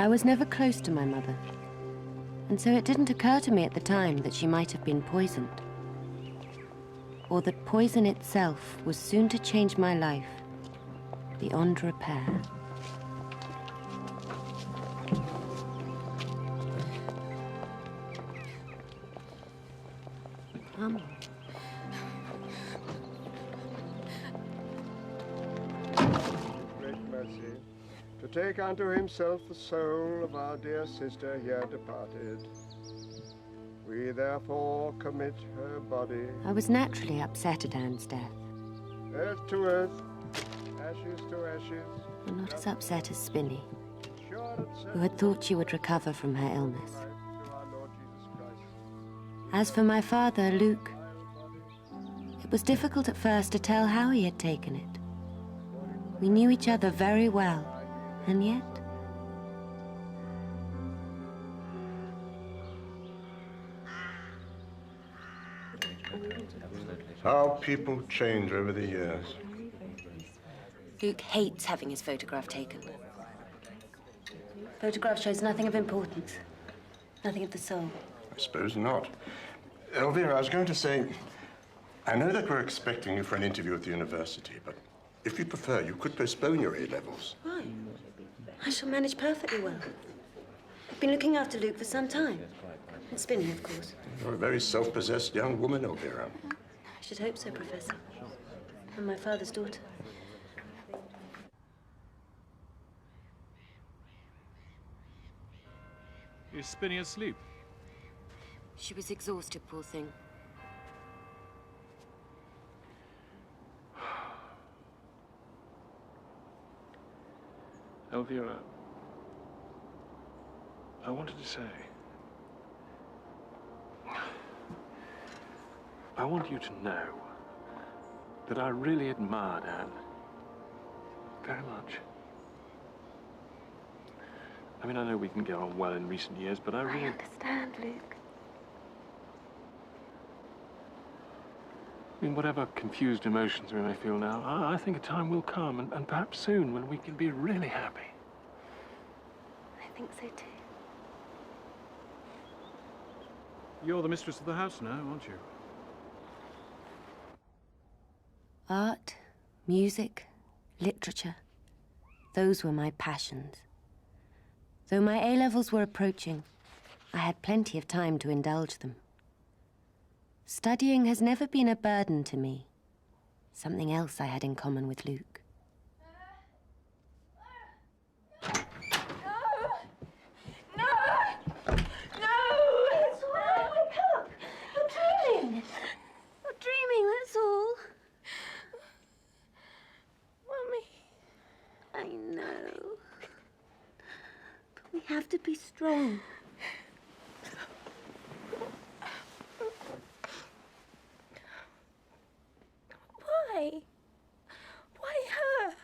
I was never close to my mother, and so it didn't occur to me at the time that she might have been poisoned, or that poison itself was soon to change my life beyond repair. Great mercy, to take unto himself the soul of our dear sister here departed. We therefore commit her body. I was naturally upset at Anne's death. Earth to earth, ashes to ashes. But not as upset as Spinny, who had thought she would recover from her illness. As for my father, Luke, it was difficult at first to tell how he had taken it. We knew each other very well, and yet... How people change over the years. Luke hates having his photograph taken. Photograph shows nothing of importance, nothing of the soul. I suppose not. Elvira, I was going to say, I know that we're expecting you for an interview at the university, but if you prefer, you could postpone your A-levels. Why? I shall manage perfectly well. I've been looking after Luke for some time. And Spinny, of course. You're a very self-possessed young woman, Elvira. I should hope so, Professor. I'm my father's daughter. Is Spinny asleep? She was exhausted, poor thing. Elvira, I wanted to say, I want you to know that I really admired Anne very much. I mean, I know we didn't get on well in recent years, but I really... I understand, Luke. I mean, whatever confused emotions we may feel now, I think a time will come, and perhaps soon, when we can be really happy. I think so, too. You're the mistress of the house now, aren't you? Art, music, literature, those were my passions. Though my A-levels were approaching, I had plenty of time to indulge them. Studying has never been a burden to me, something else I had in common with Luke. No! It's all right, wake up! You're dreaming! Not dreaming, that's all. Mummy. I know. But we have to be strong. Why? Why her?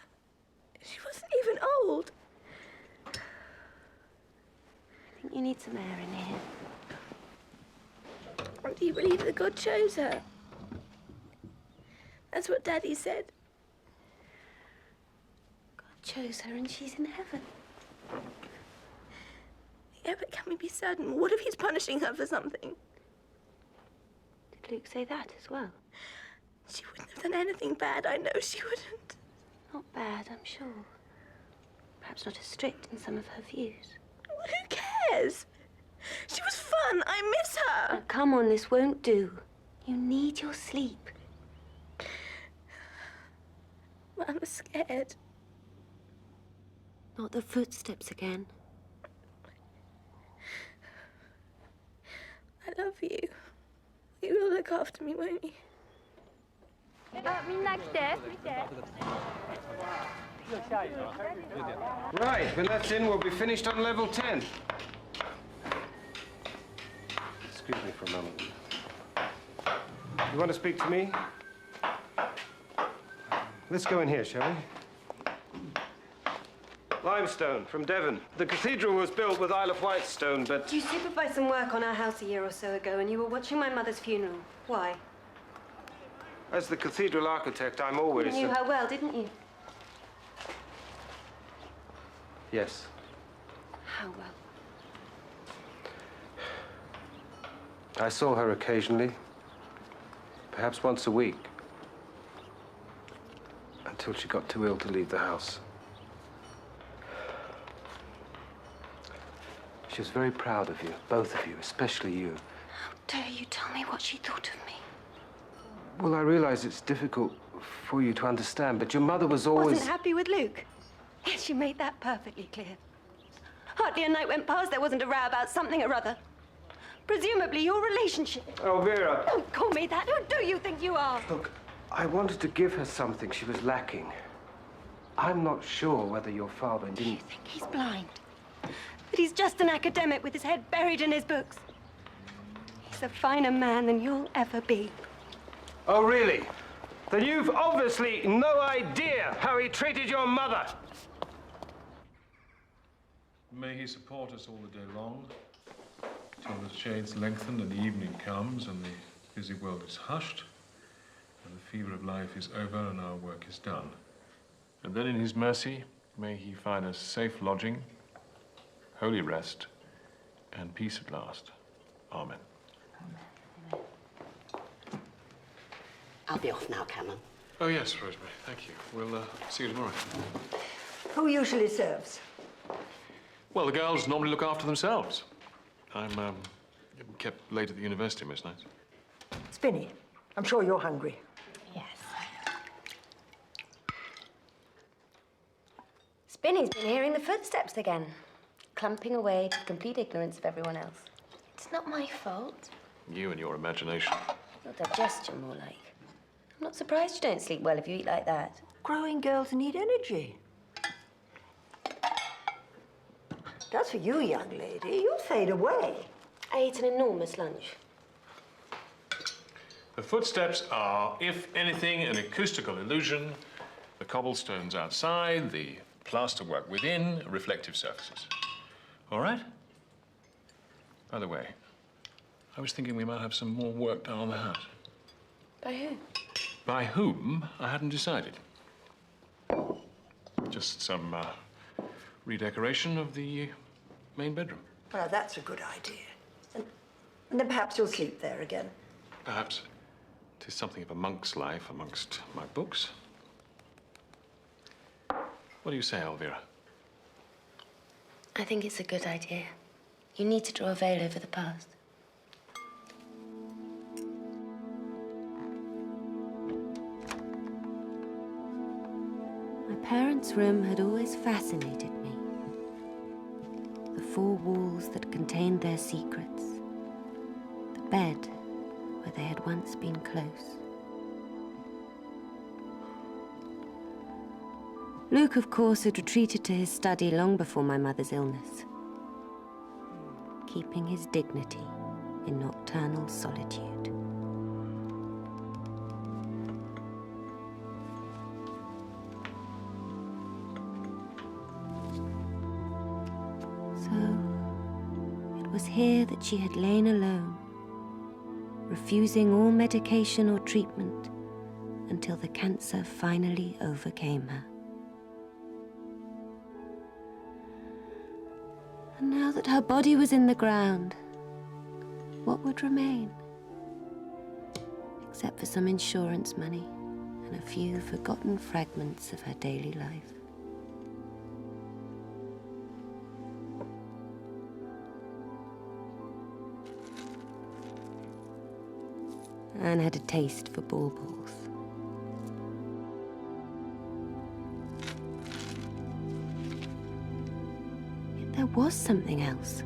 She wasn't even old. I think you need some air in here. Or do you believe that God chose her? That's what Daddy said. God chose her and she's in heaven. Yeah, but can we be certain? What if he's punishing her for something? Did Luke say that as well? She wouldn't have done anything bad. I know she wouldn't. Not bad, I'm sure. Perhaps not as strict in some of her views. Who cares? She was fun. I miss her. Now, come on, this won't do. You need your sleep. I'm scared. Not the footsteps again. I love you. You will look after me, won't you? Right, when that's in, we'll be finished on level 10. Excuse me for a moment. You want to speak to me? Let's go in here, shall we? Limestone, from Devon. The cathedral was built with Isle of Wight stone, but... You supervised some work on our house a year or so ago, and you were watching my mother's funeral. Why? As the cathedral architect, I'm always... You knew her well, didn't you? Yes. How well? I saw her occasionally, perhaps once a week, until she got too ill to leave the house. She was very proud of you, both of you, especially you. How dare you tell me what she thought of me? Well, I realize it's difficult for you to understand, but your mother was always... Wasn't happy with Luke. Yes, you made that perfectly clear. Hardly a night went past there wasn't a row about something or other. Presumably your relationship. Oh, Vera. Don't call me that. Who do you think you are? Look, I wanted to give her something she was lacking. I'm not sure whether your father Do you didn't... think he's blind? That he's just an academic with his head buried in his books? He's a finer man than you'll ever be. Oh, really? Then you've obviously no idea how he treated your mother. May he support us all the day long, till the shades lengthen and the evening comes and the busy world is hushed, and the fever of life is over and our work is done. And then in his mercy, may he find us safe lodging, holy rest, and peace at last. Amen. I'll be off now, Cameron. Oh, yes, Rosemary, thank you. We'll see you tomorrow. Who usually serves? Well, the girls normally look after themselves. I'm kept late at the university most nights. Spinny, I'm sure you're hungry. Yes. Spinny's been hearing the footsteps again, clumping away to complete ignorance of everyone else. It's not my fault. You and your imagination. Your digestion, more like. I'm not surprised you don't sleep well if you eat like that. Growing girls need energy. That's for you, young lady. You'll fade away. I ate an enormous lunch. The footsteps are, if anything, an acoustical illusion. The cobblestones outside, the plasterwork within, reflective surfaces. All right? By the way, I was thinking we might have some more work done on the house. By who? By whom, I hadn't decided. Just some redecoration of the main bedroom. Well, that's a good idea. And then perhaps you'll sleep there again. Perhaps. 'Tis something of a monk's life amongst my books. What do you say, Elvira? I think it's a good idea. You need to draw a veil over the past. My parents' room had always fascinated me. The four walls that contained their secrets. The bed where they had once been close. Luke, of course, had retreated to his study long before my mother's illness, keeping his dignity in nocturnal solitude. So, it was here that she had lain alone, refusing all medication or treatment until the cancer finally overcame her. And now that her body was in the ground, what would remain? Except for some insurance money and a few forgotten fragments of her daily life. Anne had a taste for baubles. There was something else.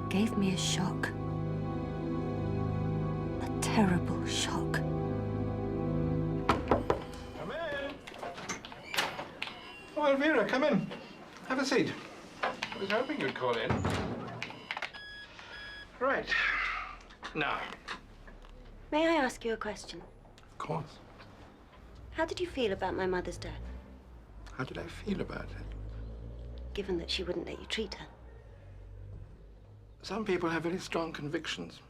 It gave me a shock. A terrible shock. Come in. Oh, Elvira, come in. Have a seat. I was hoping you'd call in. Right. Now. May I ask you a question? Of course. How did you feel about my mother's death, How did I feel about it? given that she wouldn't let you treat her? Some people have very strong convictions.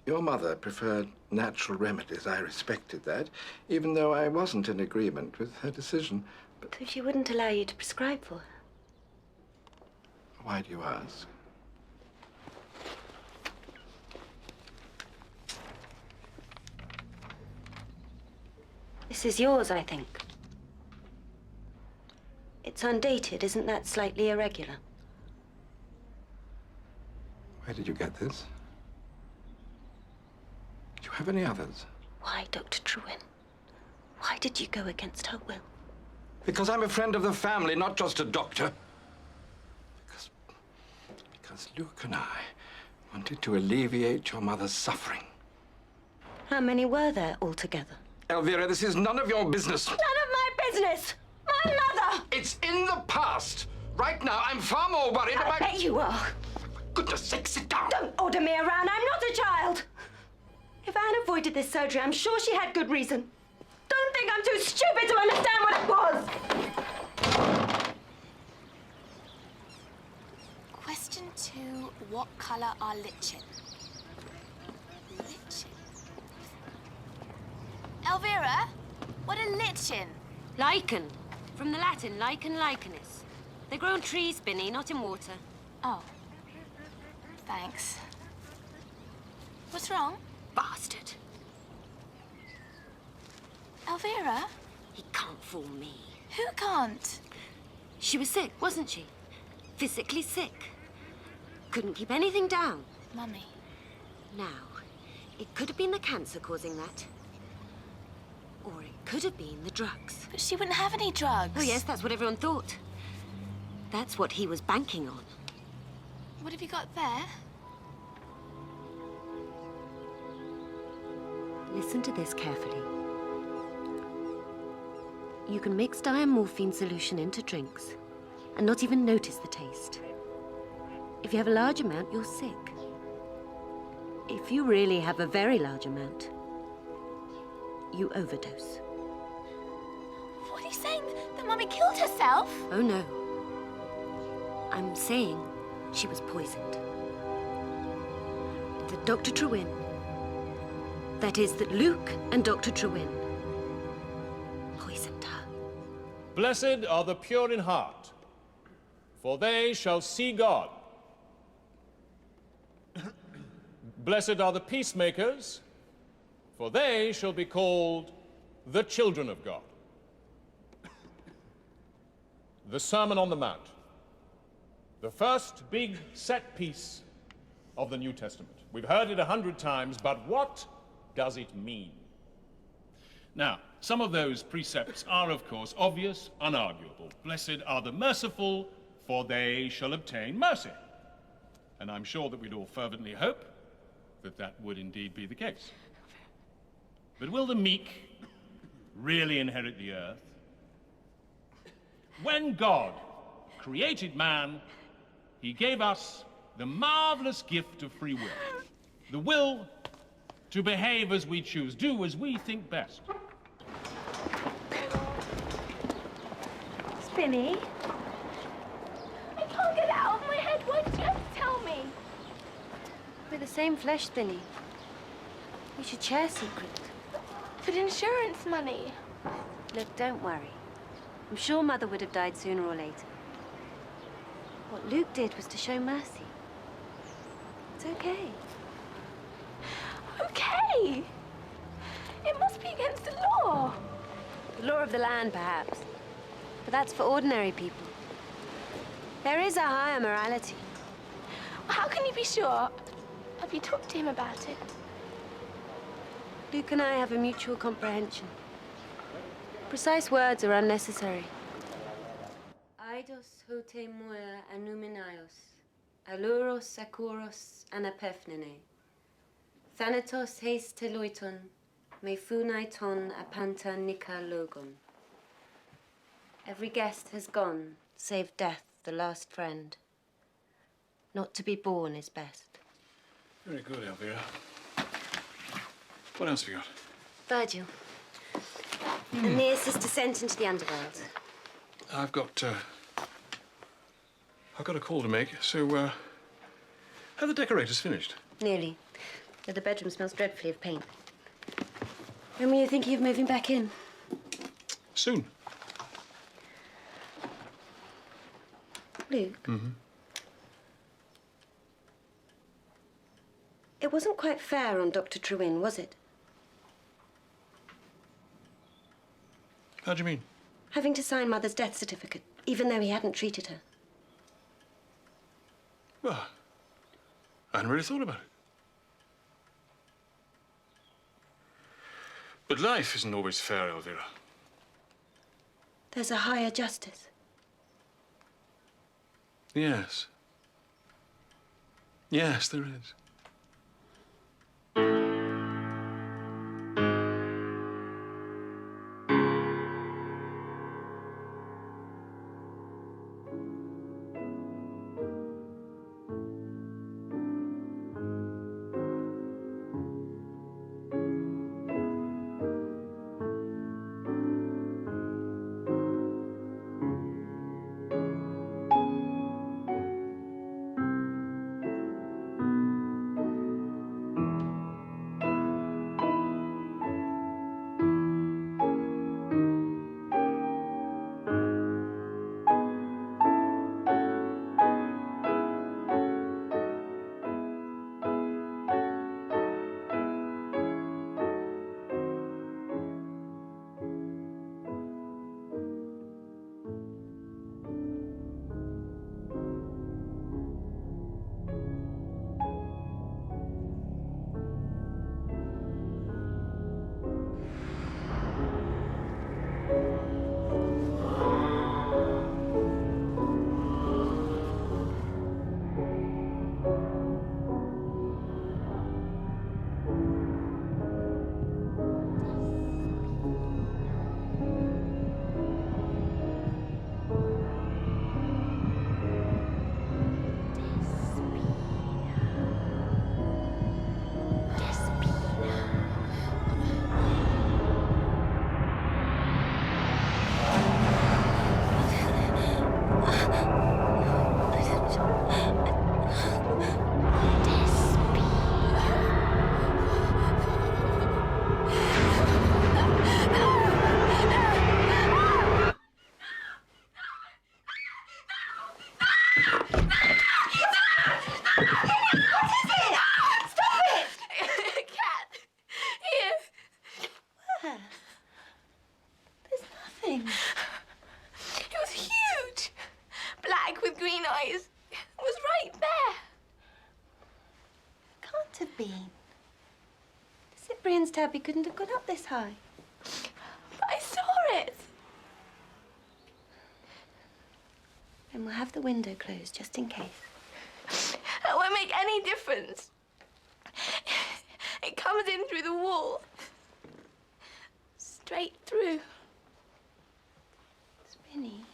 Your mother preferred natural remedies. I respected that, even though I wasn't in agreement with her decision. But So she wouldn't allow you to prescribe for her? why do you ask? This is yours, I think. It's undated. Isn't that slightly irregular? Where did you get this? Do you have any others? Why, Dr. Trewin? Why did you go against her will? Because I'm a friend of the family, not just a doctor. Because Luke and I wanted to alleviate your mother's suffering. How many were there altogether? Elvira, this is none of your business. None of my business! My mother! It's in the past. Right now, I'm far more worried I about... bet you are. For goodness sake, sit down. Don't order me around. I'm not a child. If Anne avoided this surgery, I'm sure she had good reason. Don't think I'm too stupid to understand what it was. Question 2. What colour are lichen? Lichen? Elvira, what are lichen? Lichen. From the Latin, lichen lichenis. They grow on trees, Spinny, not in water. Oh. Thanks. What's wrong? Bastard. Elvira? He can't fool me. Who can't? She was sick, wasn't she? Physically sick. Couldn't keep anything down. Mummy. Now, it could have been the cancer causing that. Or it could have been the drugs. But she wouldn't have any drugs. Oh, yes, that's what everyone thought. That's what he was banking on. What have you got there? Listen to this carefully. You can mix diamorphine solution into drinks and not even notice the taste. If you have a large amount, you're sick. If you really have a very large amount, you overdose. What are you saying? That Mummy killed herself? Oh, no. I'm saying she was poisoned. That Dr. Trewin, that is, that Luke and Dr. Trewin poisoned her. Blessed are the pure in heart, for they shall see God. Blessed are the peacemakers, for they shall be called the children of God. The Sermon on the Mount, the first big set piece of the New Testament. We've heard it 100 times, but what does it mean? Now, some of those precepts are, of course, obvious, unarguable. Blessed are the merciful, for they shall obtain mercy. And I'm sure that we'd all fervently hope that that would indeed be the case. But will the meek really inherit the earth? When God created man, he gave us the marvelous gift of free will. The will to behave as we choose, do as we think best. Spinny? I can't get it out of my head. Why did you have to tell me? We're the same flesh, Spinny. We should share secret. But insurance money. Look, don't worry. I'm sure Mother would have died sooner or later. What Luke did was to show mercy. It's okay. Okay. It must be against the law. The law of the land, perhaps. But that's for ordinary people. There is a higher morality. How can you be sure? Have you talked to him about it? Luke and I have a mutual comprehension. Precise words are unnecessary. Eidos hote moer anumenaios, aluros sakuros anapephnene. Thanatos heis teloiton, me funai ton apanta nika logon. Every guest has gone, save death, the last friend. Not to be born is best. Very good, Elvira. What else have you got? Virgil. A near-sister descent into the underworld. I've got a call to make, so, are the decorators finished? Nearly. Though the bedroom smells dreadfully of paint. When were you thinking of moving back in? Soon. Luke? Mm-hmm. It wasn't quite fair on Dr. Trewin, was it? How do you mean? Having to sign Mother's death certificate, even though he hadn't treated her. Well, I hadn't really thought about it. But life isn't always fair, Elvira. There's a higher justice. Yes. Yes, there is. Tabby couldn't have got up this high. But I saw it. Then we'll have the window closed, just in case. That won't make any difference. It comes in through the wall. Straight through. Spinny.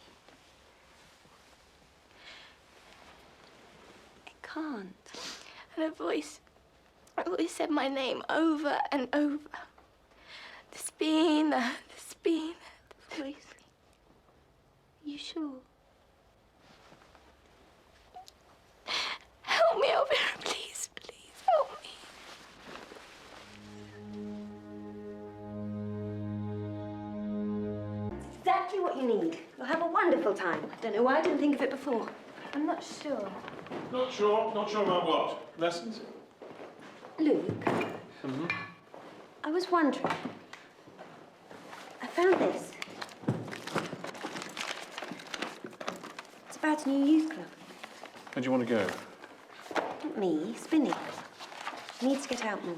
It can't. And a voice said my name over and over. The Spina, the Spina, the voice. You sure? Help me, Elvira, please, please, help me. Exactly what you need. You'll have a wonderful time. I don't know why I didn't think of it before. I'm not sure. Not sure? Not sure about what? Lessons? Luke, I was wondering. I found this. It's about a new youth club. Where do you want to go? Not me, Spinny. She needs to get out more.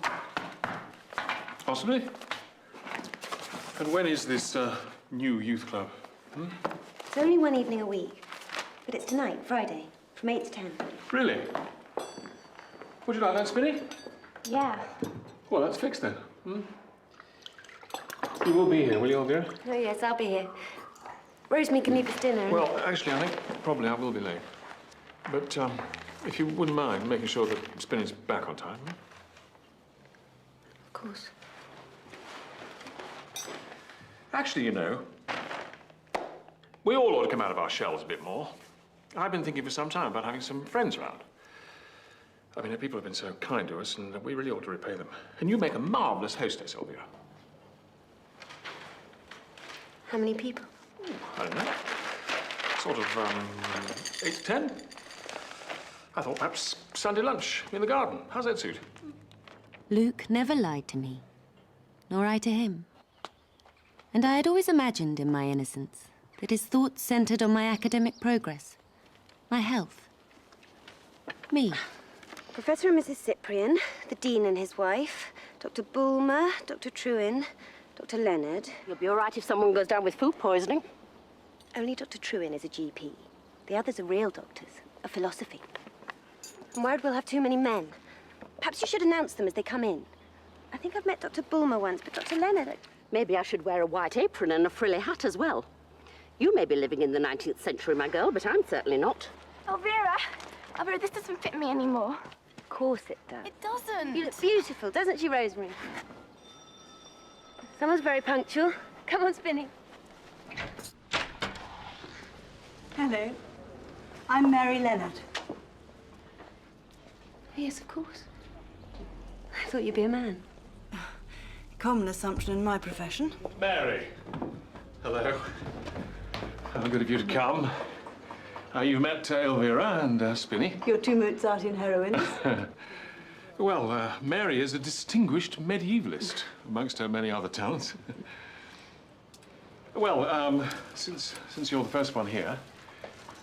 Possibly. And when is this new youth club? It's only one evening a week, but it's tonight, Friday, from 8 to 10. Really? Would you like that, Spinny? Yeah. Well, that's fixed then. You will be here, will you, Elvira? Oh, yes, I'll be here. Rosemary can leave us dinner. Well, actually, I think probably I will be late. But if you wouldn't mind making sure that Spinny's back on time. Of course. Actually, you know, we all ought to come out of our shells a bit more. I've been thinking for some time about having some friends around. I mean, people have been so kind to us, and we really ought to repay them. And you make a marvelous hostess, Elvira. How many people? I don't know. Sort of, 8 to 10. I thought perhaps Sunday lunch in the garden. How's that suit? Luke never lied to me, nor I to him. And I had always imagined in my innocence that his thoughts centered on my academic progress, my health, me. Professor and Mrs. Cyprian, the Dean and his wife, Dr. Bulmer, Dr. Trewin, Dr. Leonard. You'll be all right if someone goes down with food poisoning. Only Dr. Trewin is a GP. The others are real doctors, of philosophy. I'm worried we'll have too many men. Perhaps you should announce them as they come in. I think I've met Dr. Bulmer once, but Dr. Leonard... Maybe I should wear a white apron and a frilly hat as well. You may be living in the 19th century, my girl, but I'm certainly not. Elvira! Elvira, this doesn't fit me anymore. Of course it does. It doesn't. You look beautiful, doesn't she, Rosemary? Someone's very punctual. Come on, Spinny. Hello. I'm Mary Leonard. Yes, of course. I thought you'd be a man. Common assumption in my profession. Mary. Hello. How good of you to come. You've met Elvira and Spinny. You're two Mozartian heroines. Well, Mary is a distinguished medievalist, amongst her many other talents. Well, since you're the first one here,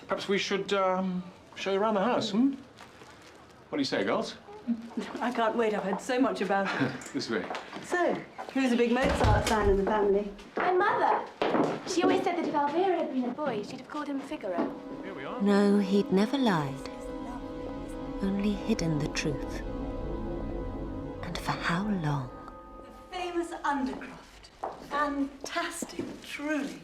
perhaps we should show you around the house, hmm? What do you say, girls? I can't wait. I've heard so much about it. This way. So, who's a big Mozart fan in the family? My mother. She always said that if Elvira had been a boy, she'd have called him Figaro. Here we are. No, he'd never lied. Only hidden the truth. And for how long? The famous Undercroft. Fantastic, truly.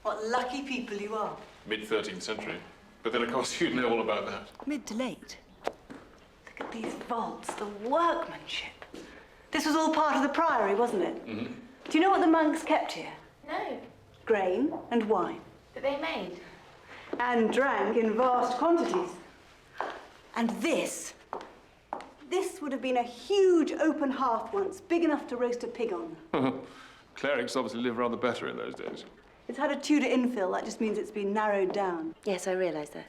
What lucky people you are. Mid-13th century. But then, of course, you'd know all about that. Mid to late. Look at these vaults, the workmanship. This was all part of the priory, wasn't it? Mm-hmm. Do you know what the monks kept here? No, Grain and wine. that they made. And drank in vast quantities. And this would have been a huge open hearth once, big enough to roast a pig on. Clerics obviously lived rather better in those days. It's had a Tudor infill, that just means it's been narrowed down. Yes, I realise that.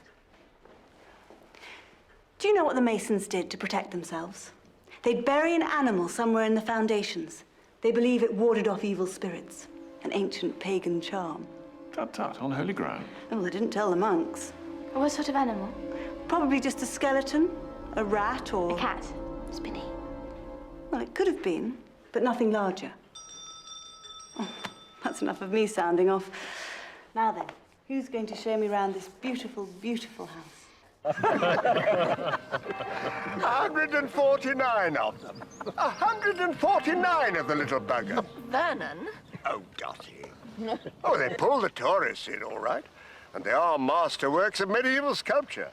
Do you know what the Masons did to protect themselves? They'd bury an animal somewhere in the foundations. They believe it warded off evil spirits, an ancient pagan charm. Tut-tut, on holy ground. Oh, they didn't tell the monks. What sort of animal? Probably just a skeleton, a rat, or... A cat. Spinny. Well, it could have been, but nothing larger. Oh, that's enough of me sounding off. Now then, who's going to show me around this beautiful, beautiful house? 149 of them. 149 of the little bugger. Vernon? Oh, Dottie. Oh, they pull the tourists in, all right. And they are masterworks of medieval sculpture.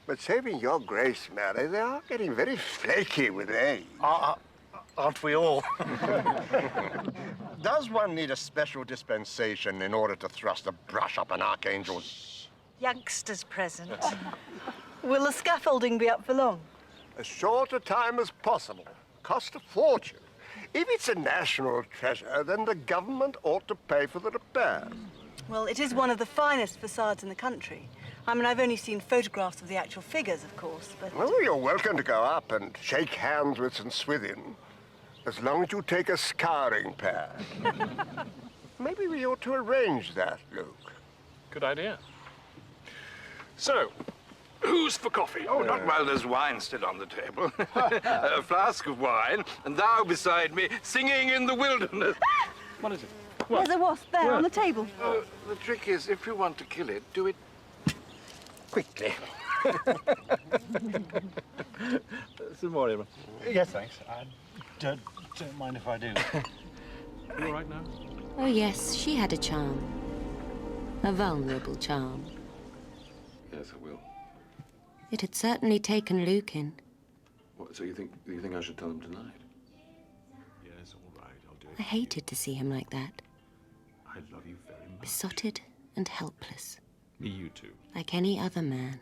But saving your grace, Mary, they are getting very flaky with age. Aren't we all? Does one need a special dispensation in order to thrust a brush up an archangel's... Youngsters present. Will the scaffolding be up for long? As short a time as possible. Cost a fortune. If it's a national treasure, then the government ought to pay for the repairs. Well, it is one of the finest facades in the country. I mean, I've only seen photographs of the actual figures, of course, but... Well, you're welcome to go up and shake hands with St. Swithin, as long as you take a scouring pad. Maybe we ought to arrange that, Luke. Good idea. So, who's for coffee? Oh, not while there's wine still on the table. A flask of wine, and thou beside me, singing in the wilderness. What is it? There's a wasp there on the table. The trick is, if you want to kill it, do it quickly. Some more, Emma. Yes, thanks. I don't mind if I do. You all right now? Oh, yes, she had a charm. A vulnerable charm. Yes, I will. It had certainly taken Luke in. What, so you think I should tell him tonight? Yes, all right, I'll do it. I hated to see him like that. I love you very much. Besotted and helpless. Me, you too. Like any other man.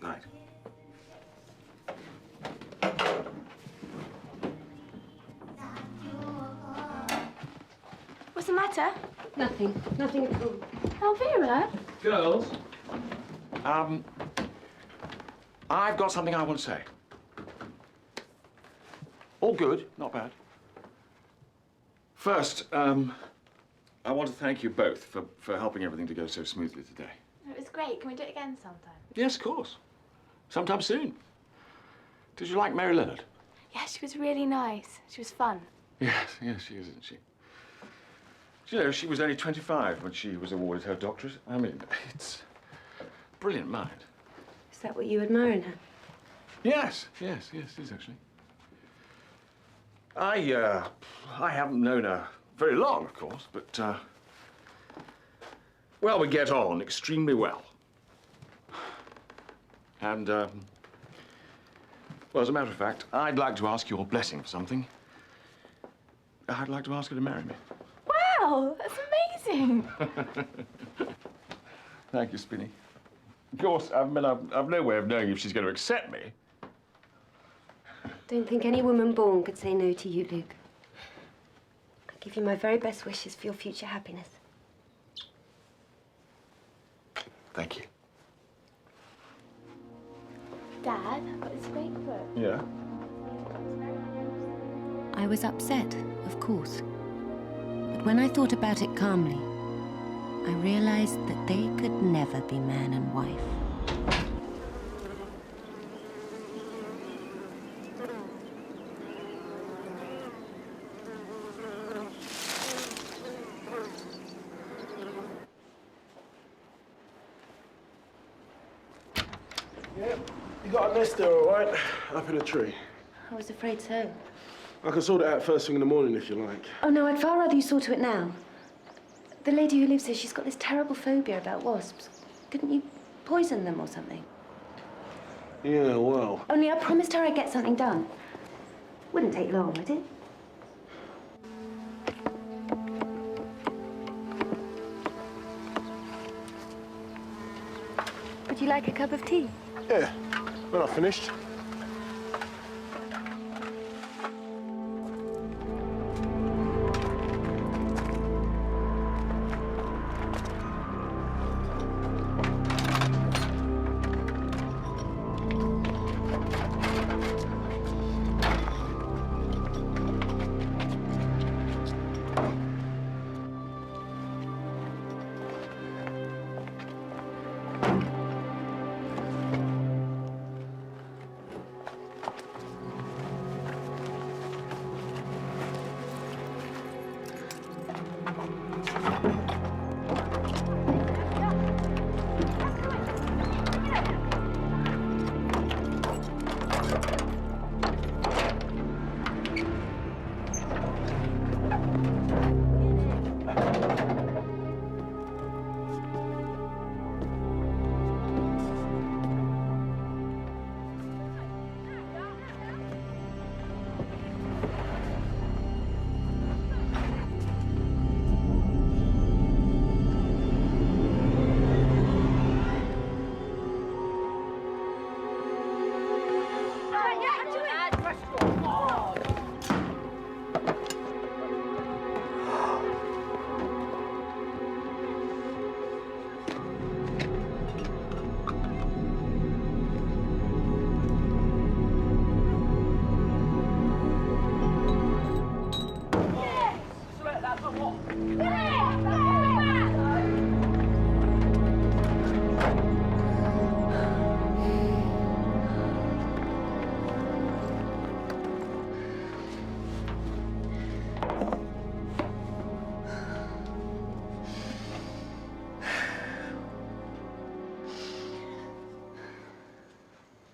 Night. matter? Nothing. Nothing at all. Elvira? Girls, I've got something I want to say. All good, not bad. First, I want to thank you both for helping everything to go so smoothly today. It was great. Can we do it again sometime? Yes, of course. Sometime soon. Did you like Mary Leonard? Yeah, she was really nice. She was fun. Yes, she is, isn't she? You know, she was only 25 when she was awarded her doctorate. I mean, it's a brilliant mind. Is that what you admire in her? Yes, it is actually. I haven't known her very long, of course, but, well, we get on extremely well. And, well, as a matter of fact, I'd like to ask your blessing for something. I'd like to ask her to marry me. Wow, that's amazing. Thank you, Spinny. Of course, I mean, I've no way of knowing if she's going to accept me. Don't think any woman born could say no to you, Luke. I give you my very best wishes for your future happiness. Thank you. Dad, I've got this great book. Yeah? I was upset, of course. But when I thought about it calmly, I realized that they could never be man and wife. Yep, you got a nest there, all right? Up in a tree. I was afraid so. I can sort it out first thing in the morning if you like. Oh, no, I'd far rather you saw to it now. The lady who lives here, she's got this terrible phobia about wasps. Couldn't you poison them or something? Yeah, well... Only I promised her I'd get something done. Wouldn't take long, would it? Would you like a cup of tea? Yeah, when I've finished.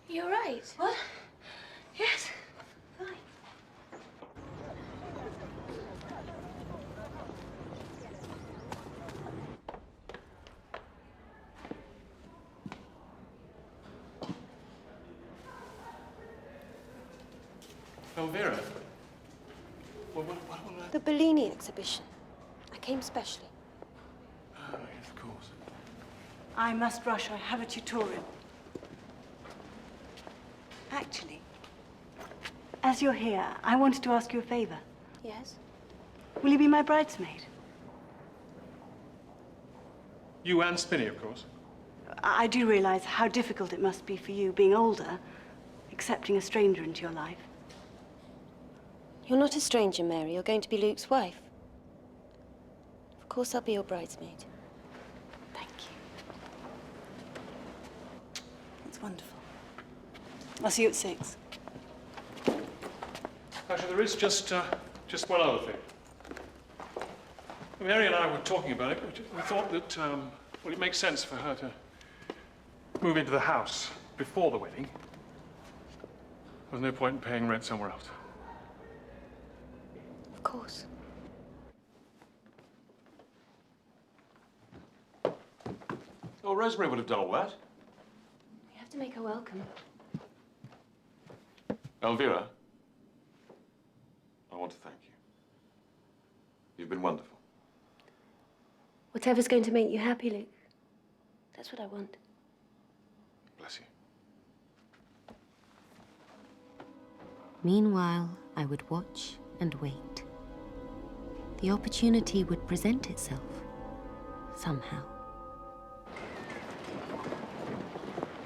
You're right. What? Yes. Fine. Elvira. Well, what The Bellini exhibition. I came specially. Oh, yes, of course. I must rush. I have a tutorial. Actually, as you're here, I wanted to ask you a favor. Yes? Will you be my bridesmaid? You and Spinny, of course. I do realize how difficult it must be for you, being older, accepting a stranger into your life. You're not a stranger, Mary. You're going to be Luke's wife. Of course, I'll be your bridesmaid. Thank you. That's wonderful. I'll see you at 6. Actually, there is just one other thing. Mary and I were talking about it. We thought that, well, it makes sense for her to move into the house before the wedding. There's no point in paying rent somewhere else. Of course. Oh, Rosemary would have done all that. We have to make her welcome. Elvira, I want to thank you. You've been wonderful. Whatever's going to make you happy, Luke. That's what I want. Bless you. Meanwhile, I would watch and wait. The opportunity would present itself, somehow.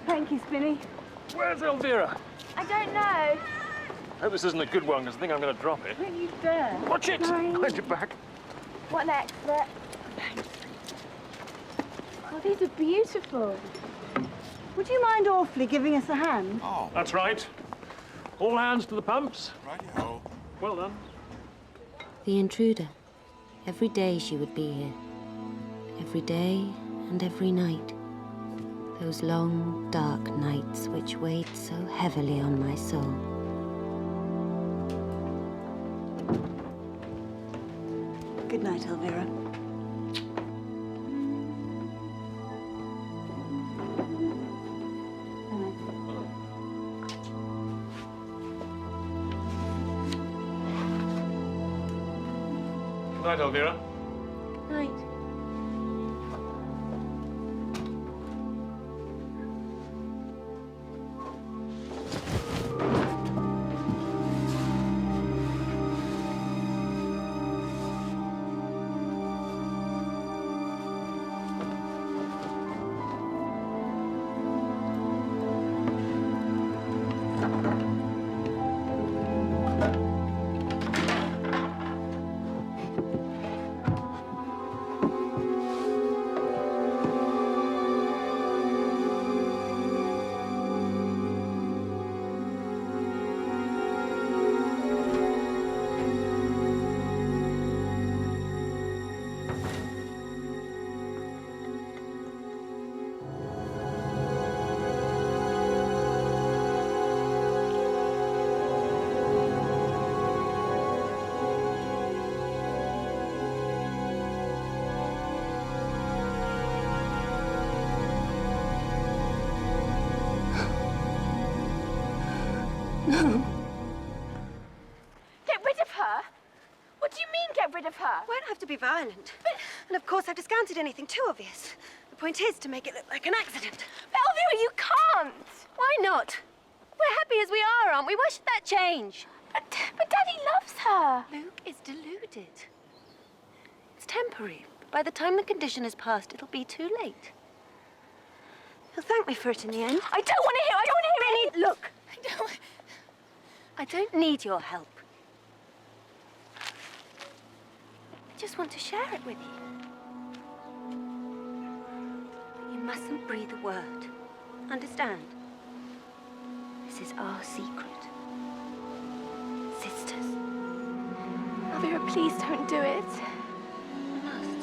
Thank you, Spinny. Where's Elvira? I don't know. I hope this isn't a good one, because I think I'm going to drop it. Don't you dare. Watch it! Behind your back. What next? Oh, these are beautiful. Would you mind awfully giving us a hand? Oh. That's right. All hands to the pumps. Righty-ho. Well done. The intruder. Every day she would be here. Every day and every night. Those long, dark nights which weighed so heavily on my soul. Good night, Elvira. Good night, Elvira. Good night. Get rid of her? What do you mean, get rid of her? Won't have to be violent. And of course, I've discounted anything too obvious. The point is to make it look like an accident. But Elvira, you can't! Why not? We're happy as we are, aren't we? Why should that change? But Daddy loves her. Luke is deluded. It's temporary. But by the time the condition is past, it'll be too late. He'll thank me for it in the end. I don't want to hear. I don't want to hear it. Look. I don't need your help. I just want to share it with you. But you mustn't breathe a word. Understand? This is our secret. Sisters. Elvira, please don't do it. You must.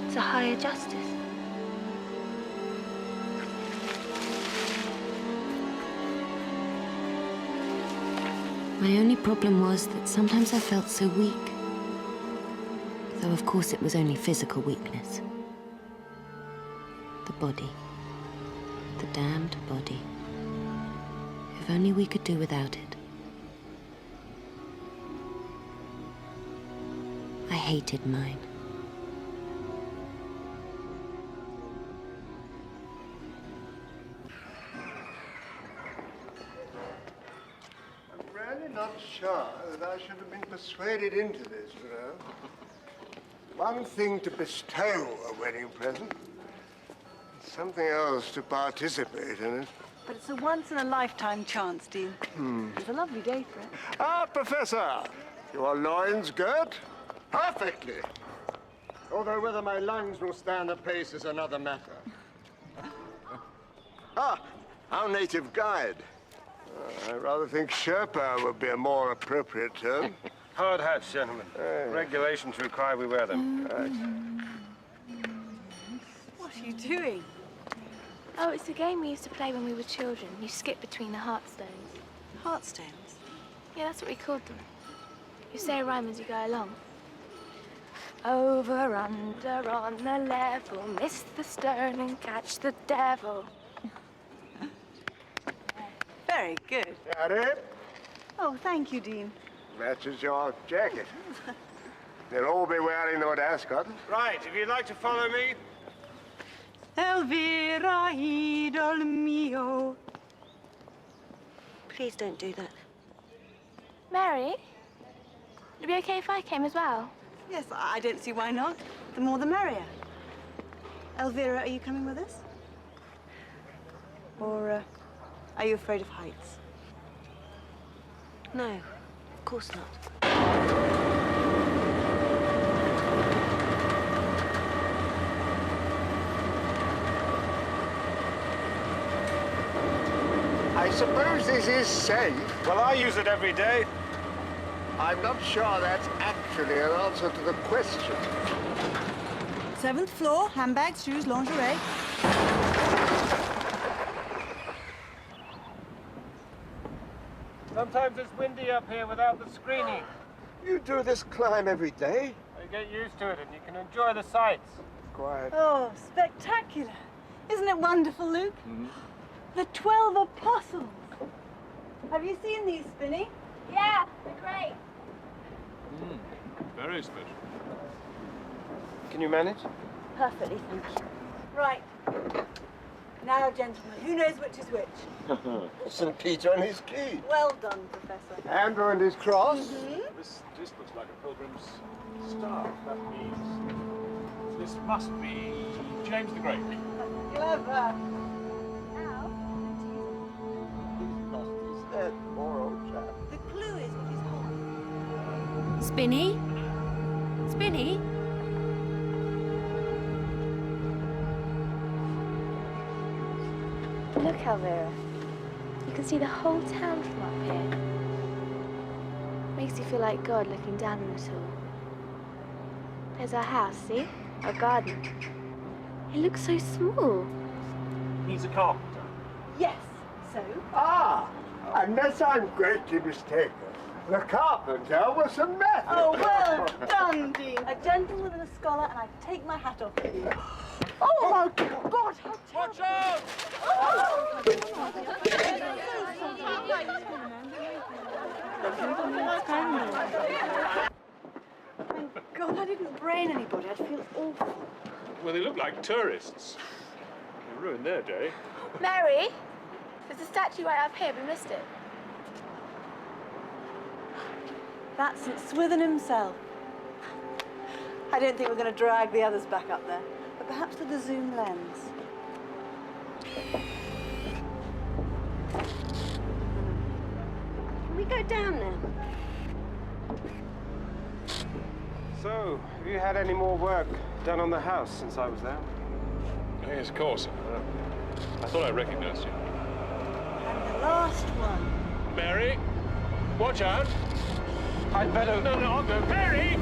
It's a higher justice. My only problem was that sometimes I felt so weak. Though, of course, it was only physical weakness. The body. The damned body. If only we could do without it. I hated mine. Not sure that I should have been persuaded into this, you know. one thing to bestow a wedding present, something else to participate in it. But it's a once-in-a-lifetime chance, Dean. It's a lovely day for it. Ah, Professor, your loins girt? Perfectly. Although whether my lungs will stand the pace is another matter. Ah, our native guide. I rather think Sherpa would be a more appropriate term. Hard hats, gentlemen. Regulations require we wear them. What are you doing? Oh, it's a game we used to play when we were children. You skip between the Heartstones. Heartstones? Yeah, that's what we called them. You say a rhyme as you go along. Over, under, on the level, miss the stern and catch the devil. Very good. Got it? Oh, thank you, Dean. Matches your jacket. They'll all be wearing their ascot. Right, if you'd like to follow me. Elvira, idol mio. Please don't do that. Mary, would it be okay if I came as well? Yes, I don't see why not. The more the merrier. Elvira, are you coming with us? Or are you afraid of heights? No, of course not. I suppose this is safe. Well, I use it every day. I'm not sure that's actually an answer to the question. 7th floor, handbags, shoes, lingerie. Sometimes it's windy up here without the screening. You do this climb every day? You get used to it and you can enjoy the sights. Quiet. Oh, spectacular. Isn't it wonderful, Luke? The 12 apostles. Have you seen these, Spinny? Yeah, they're great. Very special. Can you manage? Perfectly, thank you. Right. Now, gentlemen, who knows which is which? St. Peter and his key. Well done, Professor. Andrew and his cross. This looks like a pilgrim's staff. That means this must be James the Great. Clever. He's lost his head, poor old chap. The clue is what he's holding. Spinny? Spinny? Look, Elvira. You can see the whole town from up here. Makes you feel like God looking down on it all. There's our house, see? Our garden. It looks so small. He's a carpenter. Yes, so? Ah, unless I'm greatly mistaken, the carpenter was a method. Oh, well done, Dean. A gentleman and a scholar, and I take my hat off to you. Oh, my God, how terrible. Watch out! Thank God I didn't brain anybody. I'd feel awful. Well, they look like tourists. They ruined their day. Mary, there's a statue right up here. We missed it. That's St. Swithin himself. I don't think we're going to drag the others back up there, but perhaps with the zoom lens. Can we go down now? So, have you had any more work done on the house since I was there? Oh, yes, of course. I thought I recognized you. And the last one. Mary, watch out. I'd better... No, I'll go. Mary!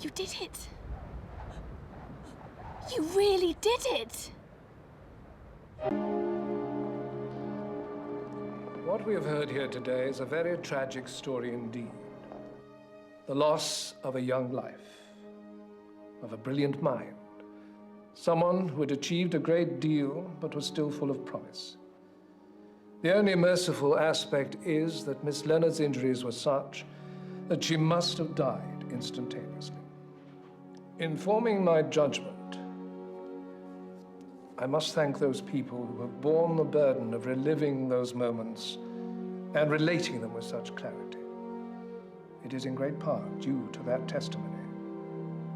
You did it. You really did it. What we have heard here today is a very tragic story indeed. The loss of a young life, of a brilliant mind, Someone who had achieved a great deal, but was still full of promise. The only merciful aspect is that Miss Leonard's injuries were such that she must have died instantaneously. In forming my judgment, I must thank those people who have borne the burden of reliving those moments and relating them with such clarity. It is in great part due to that testimony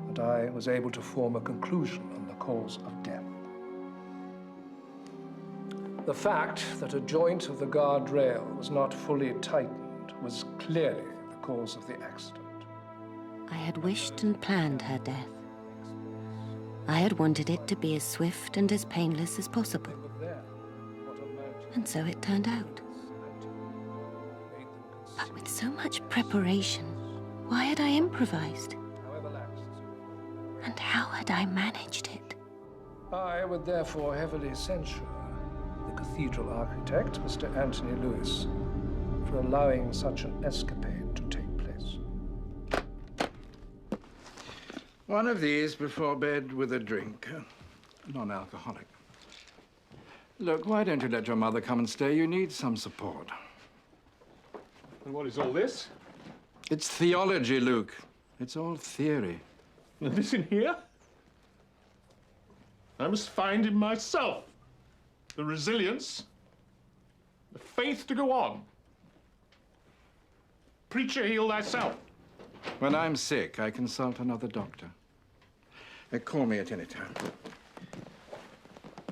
that I was able to form a conclusion on the cause of death. The fact that a joint of the guardrail was not fully tightened was clearly the cause of the accident. I had wished and planned her death. I had wanted it to be as swift and as painless as possible. And so it turned out. But with so much preparation, why had I improvised? And how had I managed it? I would therefore heavily censure the cathedral architect, Mr. Anthony Lewis, for allowing such an escapade to take place. One of these before bed with a drink, non-alcoholic. Look, why don't you let your mother come and stay? You need some support. And what is all this? It's theology, Luke. It's all theory. And this in here? I must find in myself the resilience, the faith to go on. Preacher, heal thyself. When I'm sick, I consult another doctor. Call me at any time.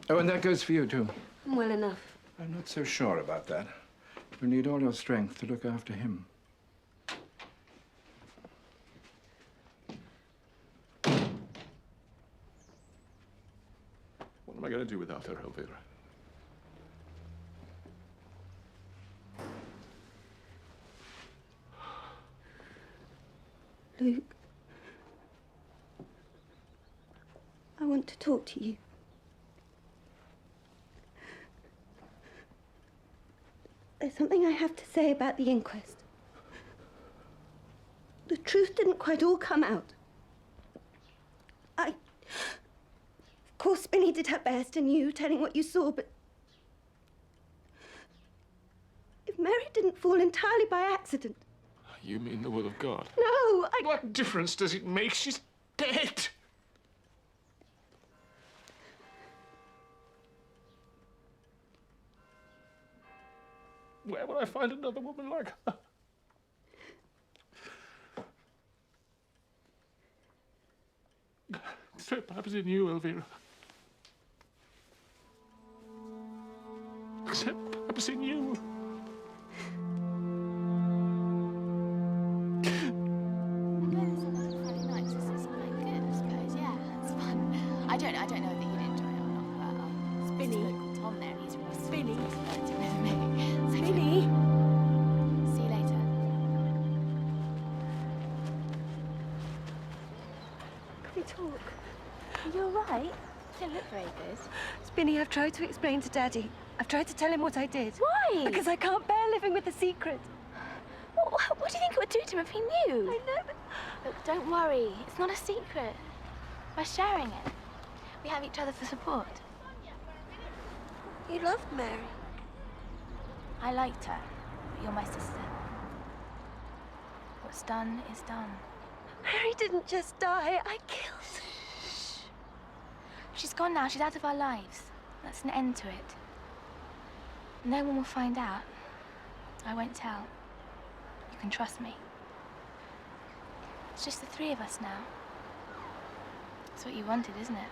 Oh, and that goes for you, too. I'm well enough. I'm not so sure about that. You need all your strength to look after him. What am I going to do without her, Elvira? Luke, I want to talk to you. There's something I have to say about the inquest. The truth didn't quite all come out. Of course, Spinny did her best, and you telling what you saw, but if Mary didn't fall entirely by accident. You mean the will of God? No, What difference does it make? She's dead. Where would I find another woman like her? Except perhaps in you, Elvira. Except perhaps in you. I don't know that you'd enjoy it or not, but Spinny. Local Tom there, he's really Spinny. Spinny. See you later. Can we talk? Are you all right? You don't look very good. Spinny, I've tried to explain to Daddy. I've tried to tell him what I did. Why? Because I can't bear living with a secret. What do you think it would do to him if he knew? I know, but... Look, don't worry. It's not a secret. We're sharing it. We have each other for support. You loved Mary. I liked her, but you're my sister. What's done is done. Mary didn't just die. I killed her. She's gone now. She's out of our lives. That's an end to it. No one will find out. I won't tell. You can trust me. It's just the three of us now. That's what you wanted, isn't it?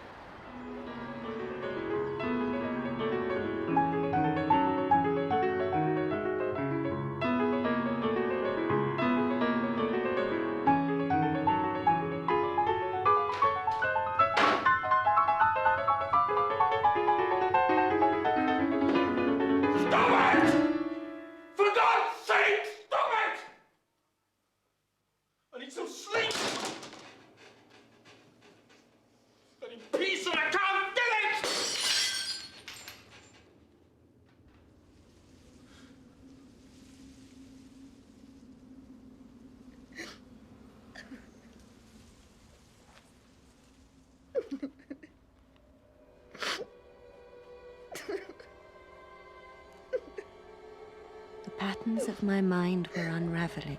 patterns of my mind were unraveling.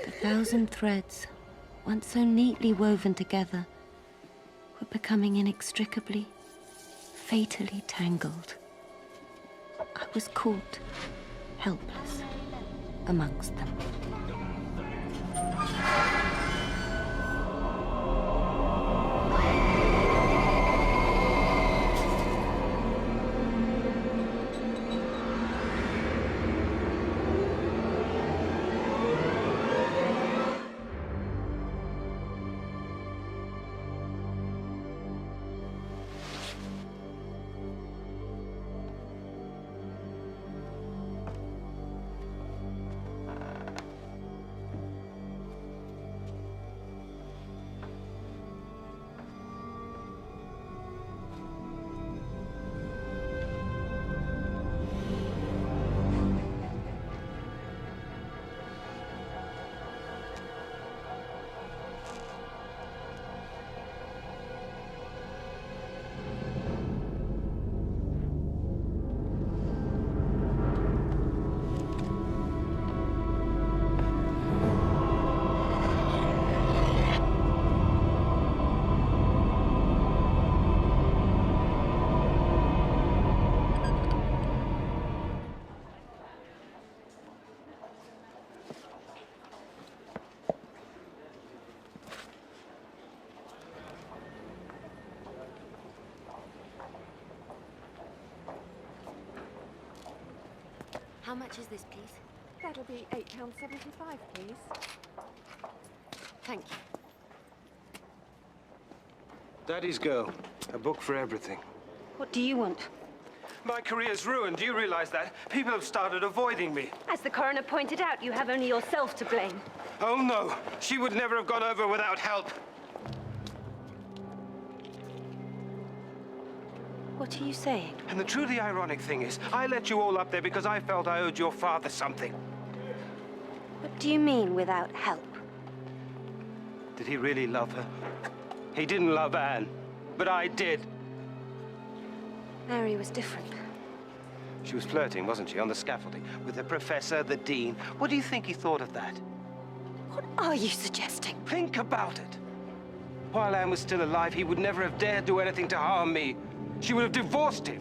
The 1,000 threads, once so neatly woven together, were becoming inextricably, fatally tangled. I was caught, helpless, amongst them. How much is this, please? That'll be £8.75, please. Thank you. Daddy's Girl. A book for everything. What do you want? My career's ruined. Do you realize that? People have started avoiding me. As the coroner pointed out, you have only yourself to blame. Oh, no. She would never have gone over without help. What are you saying? And the truly ironic thing is, I let you all up there because I felt I owed your father something. What do you mean, without help? Did he really love her? He didn't love Anne, but I did. Mary was different. She was flirting, wasn't she, on the scaffolding, with the professor, the dean. What do you think he thought of that? What are you suggesting? Think about it. While Anne was still alive, he would never have dared do anything to harm me. She would have divorced him.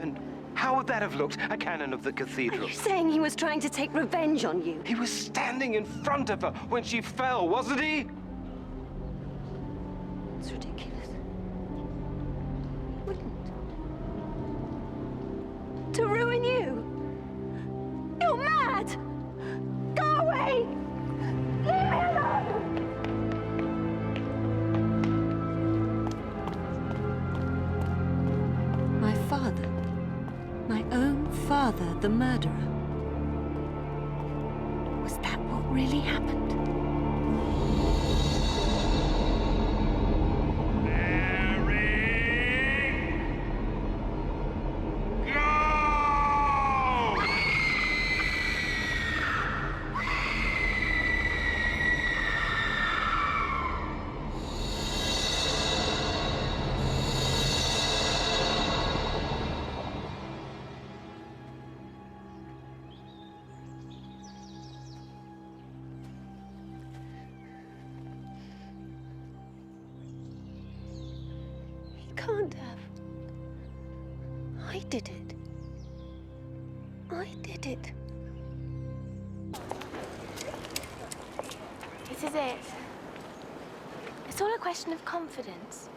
And how would that have looked, a canon of the cathedral? Are you saying he was trying to take revenge on you? He was standing in front of her when she fell, wasn't he? It's ridiculous. He wouldn't. To ruin you? You're mad! Go away! Leave me alone! My father, my own father, the murderer. Was that what really happened? Can't have. I did it. I did it. This is it. It's all a question of confidence.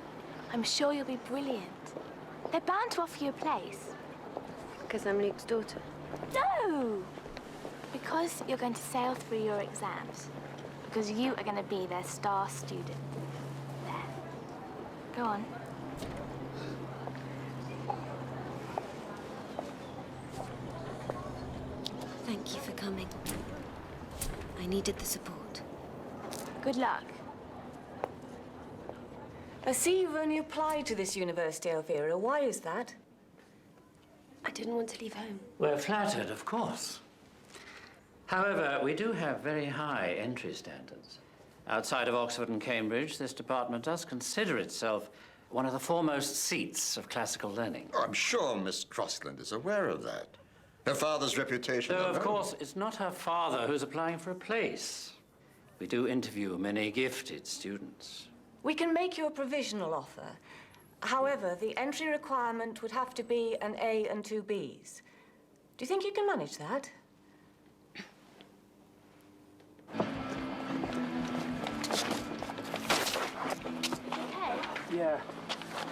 I'm sure you'll be brilliant. They're bound to offer you a place. Because I'm Luke's daughter? No! Because you're going to sail through your exams. Because you are going to be their star student. There. Go on. Thank you for coming. I needed the support. Good luck. I see you've only applied to this university, Elvira. Why is that? I didn't want to leave home. We're flattered, of course. However, we do have very high entry standards. Outside of Oxford and Cambridge, this department does consider itself one of the foremost seats of classical learning. Oh, I'm sure Miss Crossland is aware of that. Her father's reputation. Though, of course, it's not her father who's applying for a place. We do interview many gifted students. We can make you a provisional offer. However, the entry requirement would have to be an A and 2 Bs. Do you think you can manage that? Hey, Yeah.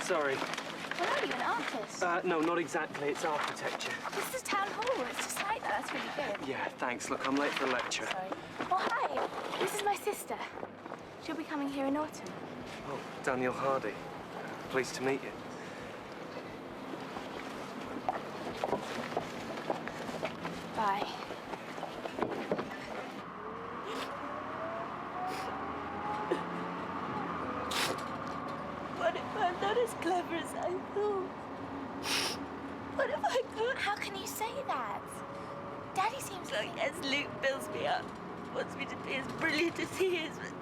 Sorry. what are you, an artist? No, not exactly. It's architecture. This is town hall. It's just like that. That's really good. Yeah, thanks. Look, I'm late for a lecture. Sorry. Oh, hi. This is my sister. She'll be coming here in autumn. Oh, Daniel Hardy. Pleased to meet you. Bye. What if I'm not as clever as I thought? What if I can't? How can you say that? Daddy seems like... Yes, Luke builds me up. Wants me to be as brilliant as he is, but...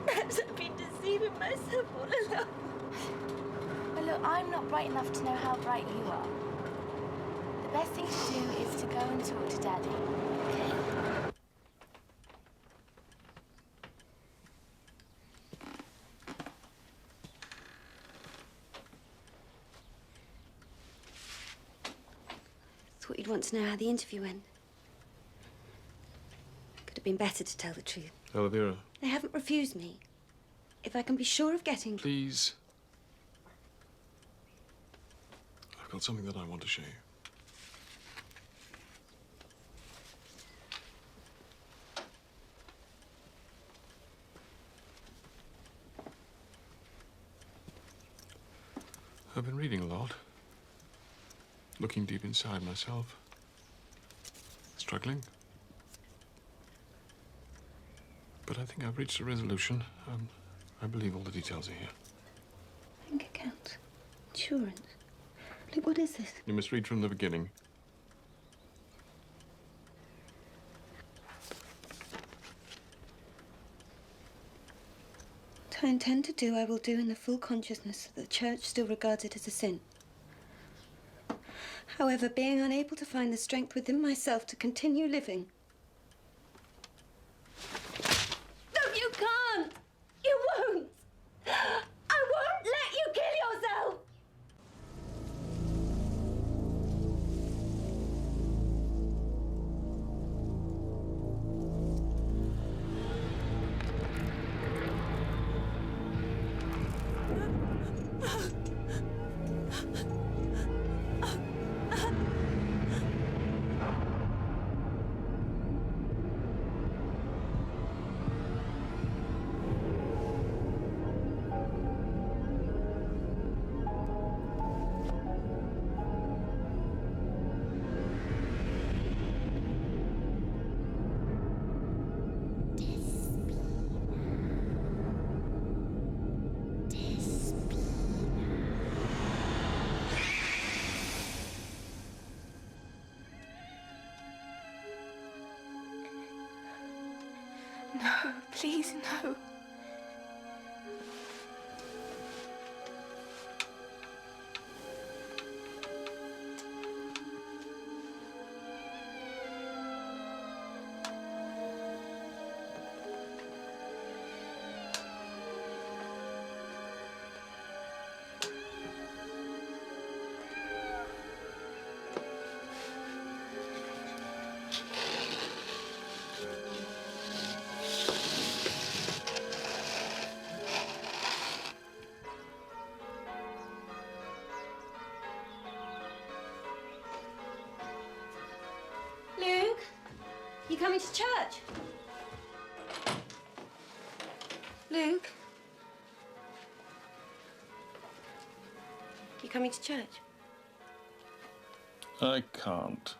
Perhaps I've been deceiving myself all along. But look, I'm not bright enough to know how bright you are. The best thing to do is to go and talk to Daddy, okay? Thought you'd want to know how the interview went. Could have been better to tell the truth. Elvira, They haven't refused me. If I can be sure of getting... please. I've got something that I want to show you. I've been reading a lot, looking deep inside myself, struggling. But I think I've reached a resolution. I believe all the details are here. Bank account. Insurance. Look, what is this? You must read from the beginning. What I intend to do, I will do in the full consciousness that the Church still regards it as a sin. However, being unable to find the strength within myself to continue living... No, you can't! You won't! I won't let you kill yourself! No, please, no. Luke, you coming to church? Luke? You coming to church? I can't.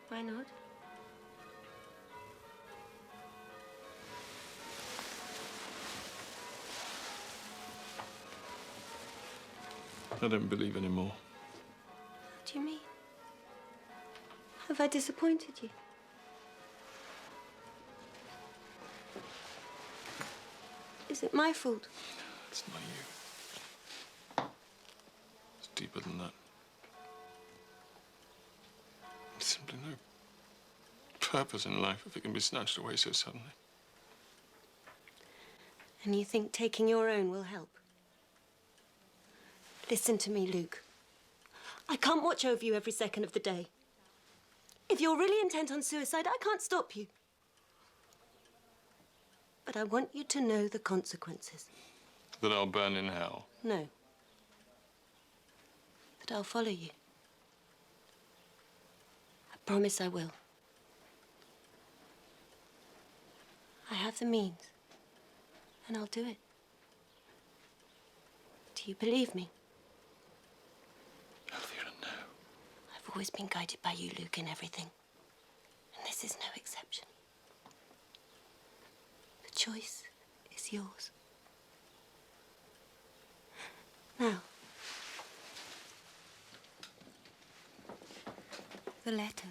Why not? I don't believe anymore. What do you mean? Have I disappointed you? Is it my fault? It's not you. It's deeper than that. simply no purpose in life if it can be snatched away so suddenly. And you think taking your own will help? Listen to me, Luke. I can't watch over you every second of the day. If you're really intent on suicide, I can't stop you. But I want you to know the consequences. That I'll burn in hell. No. That I'll follow you. I promise I will. I have the means, and I'll do it. Do you believe me? Elvira, no. I've always been guided by you, Luke, in everything. And this is no exception. The choice is yours. Now, the letter.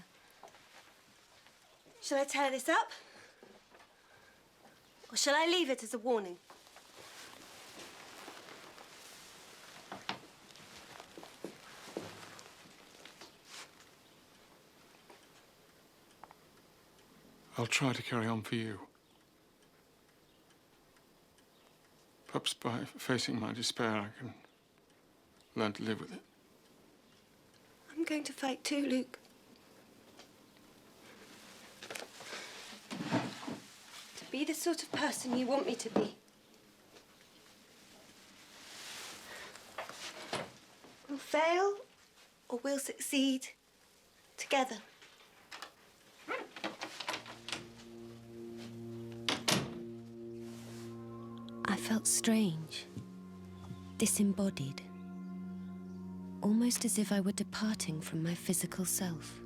Shall I tear this up? Or shall I leave it as a warning? I'll try to carry on for you. Perhaps by facing my despair, I can learn to live with it. I'm going to fight too, Luke. To be the sort of person you want me to be. We'll fail, or we'll succeed together. I felt strange, disembodied, almost as if I were departing from my physical self.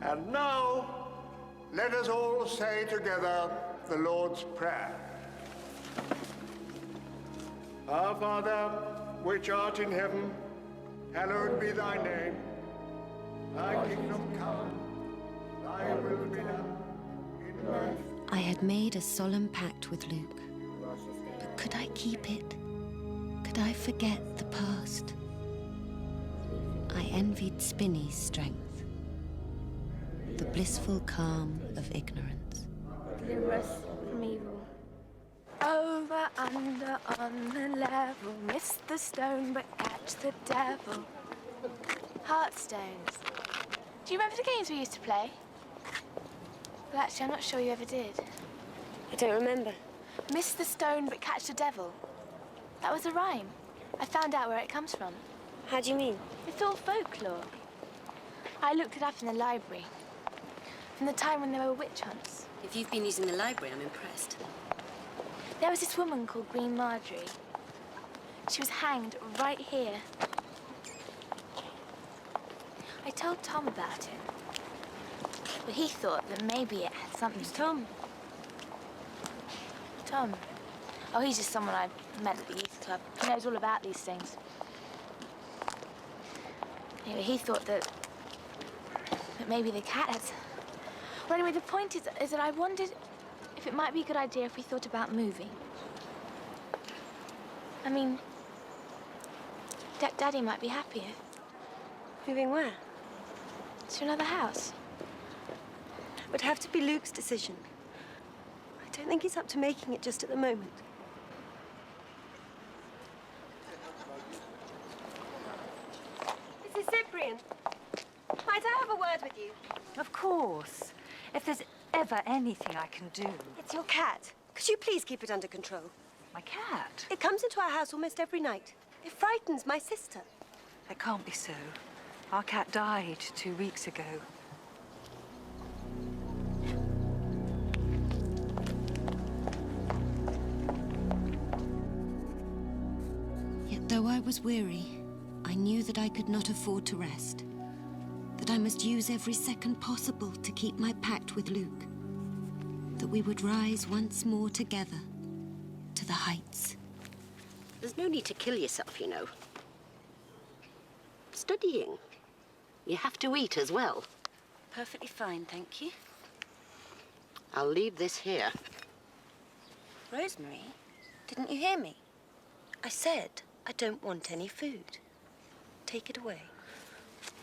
And now, let us all say together the Lord's Prayer. Our Father, which art in heaven, hallowed be thy name. Thy kingdom come, thy will be done, in earth. I had made a solemn pact with Luke, but could I keep it? Could I forget the past? I envied Spinny's strength, the blissful calm of ignorance. Deliver us from evil. Over, under, on the level. Miss the stone, but catch the devil. Heartstones. Do you remember the games we used to play? Well, actually, I'm not sure you ever did. I don't remember. Miss the stone, but catch the devil. That was a rhyme. I found out where it comes from. How do you mean? It's all folklore. I looked it up in the library. From the time when there were witch hunts. If you've been using the library, I'm impressed. There was this woman called Green Marjorie. She was hanged right here. I told Tom about it. But he thought that maybe it had something. Who's Tom? Tom? Oh, he's just someone I met at the youth club. He knows all about these things. Anyway, he thought that maybe the cat had... Well, anyway, the point is that I wondered if it might be a good idea if we thought about moving. I mean, Daddy might be happier. Moving where? To another house. It would have to be Luke's decision. I don't think he's up to making it just at the moment. Mrs. Cyprian, might I have a word with you? Of course. If there's ever anything I can do. It's your cat. Could you please keep it under control? My cat? It comes into our house almost every night. It frightens my sister. That can't be so. Our cat died 2 weeks ago. Yet though I was weary, I knew that I could not afford to rest. That I must use every second possible to keep my pact with Luke. That we would rise once more together to the heights. There's no need to kill yourself, you know. Studying. You have to eat as well. Perfectly fine, thank you. I'll leave this here. Rosemary, didn't you hear me? I said I don't want any food. take it away.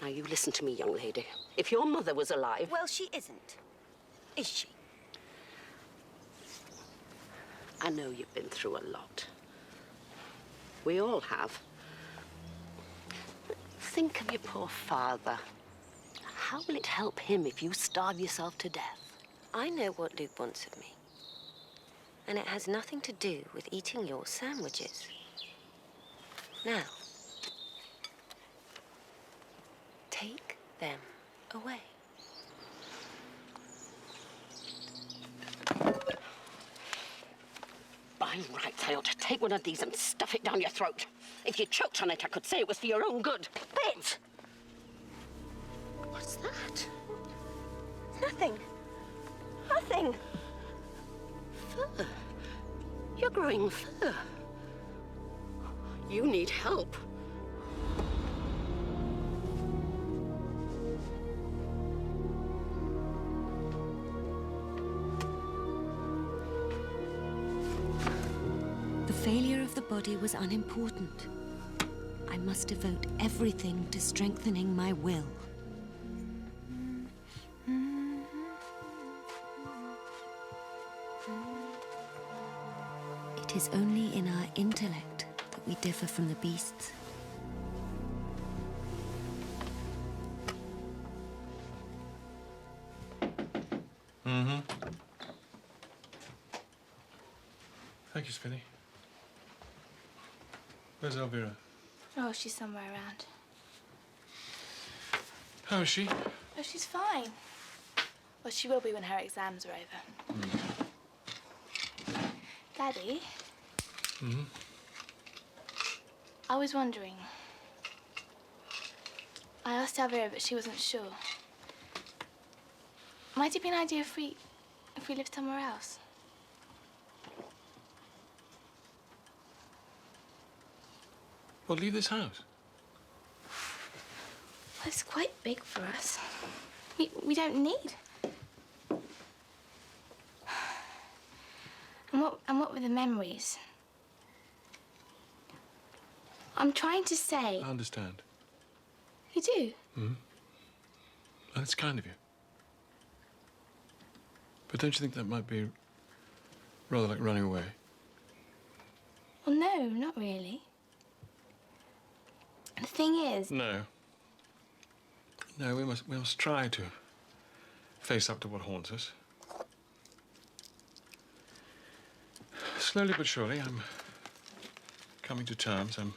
Now, you listen to me, young lady. If your mother was alive... Well, she isn't. Is she? I know you've been through a lot. We all have. Think of your poor father. How will it help him if you starve yourself to death? I know what Luke wants of me. And it has nothing to do with eating your sandwiches. Now, take them away. By rights, I ought to take one of these and stuff it down your throat. If you choked on it, I could say it was for your own good. Bit! What's that? Nothing. Nothing. Fur. You're growing fur. You need help. The failure of the body was unimportant. I must devote everything to strengthening my will. It is only in our intellect that we differ from the beasts. Mm-hmm. Thank you, Spinny. Where's Elvira? Oh, she's somewhere around. How is she? Oh, she's fine. Well, she will be when her exams are over. Daddy, Mm-hmm. I was wondering. I asked Elvira, but she wasn't sure. Might it be an idea if we lived somewhere else? Well, leave this house. Well, it's quite big for us. We don't need. And what were the memories? I'm trying to say. I understand. You do? Mm-hmm. That's kind of you. But don't you think that might be rather like running away? Well, no, not really. The thing is... No. No, we must try to face up to what haunts us. Slowly but surely, I'm coming to terms. I'm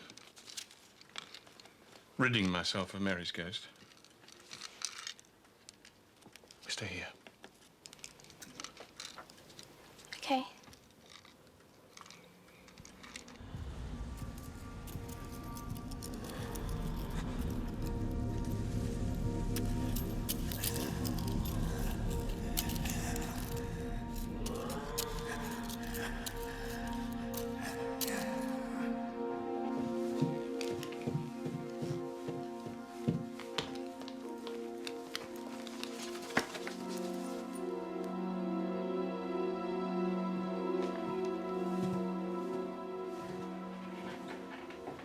ridding myself of Mary's ghost. We stay here. Okay.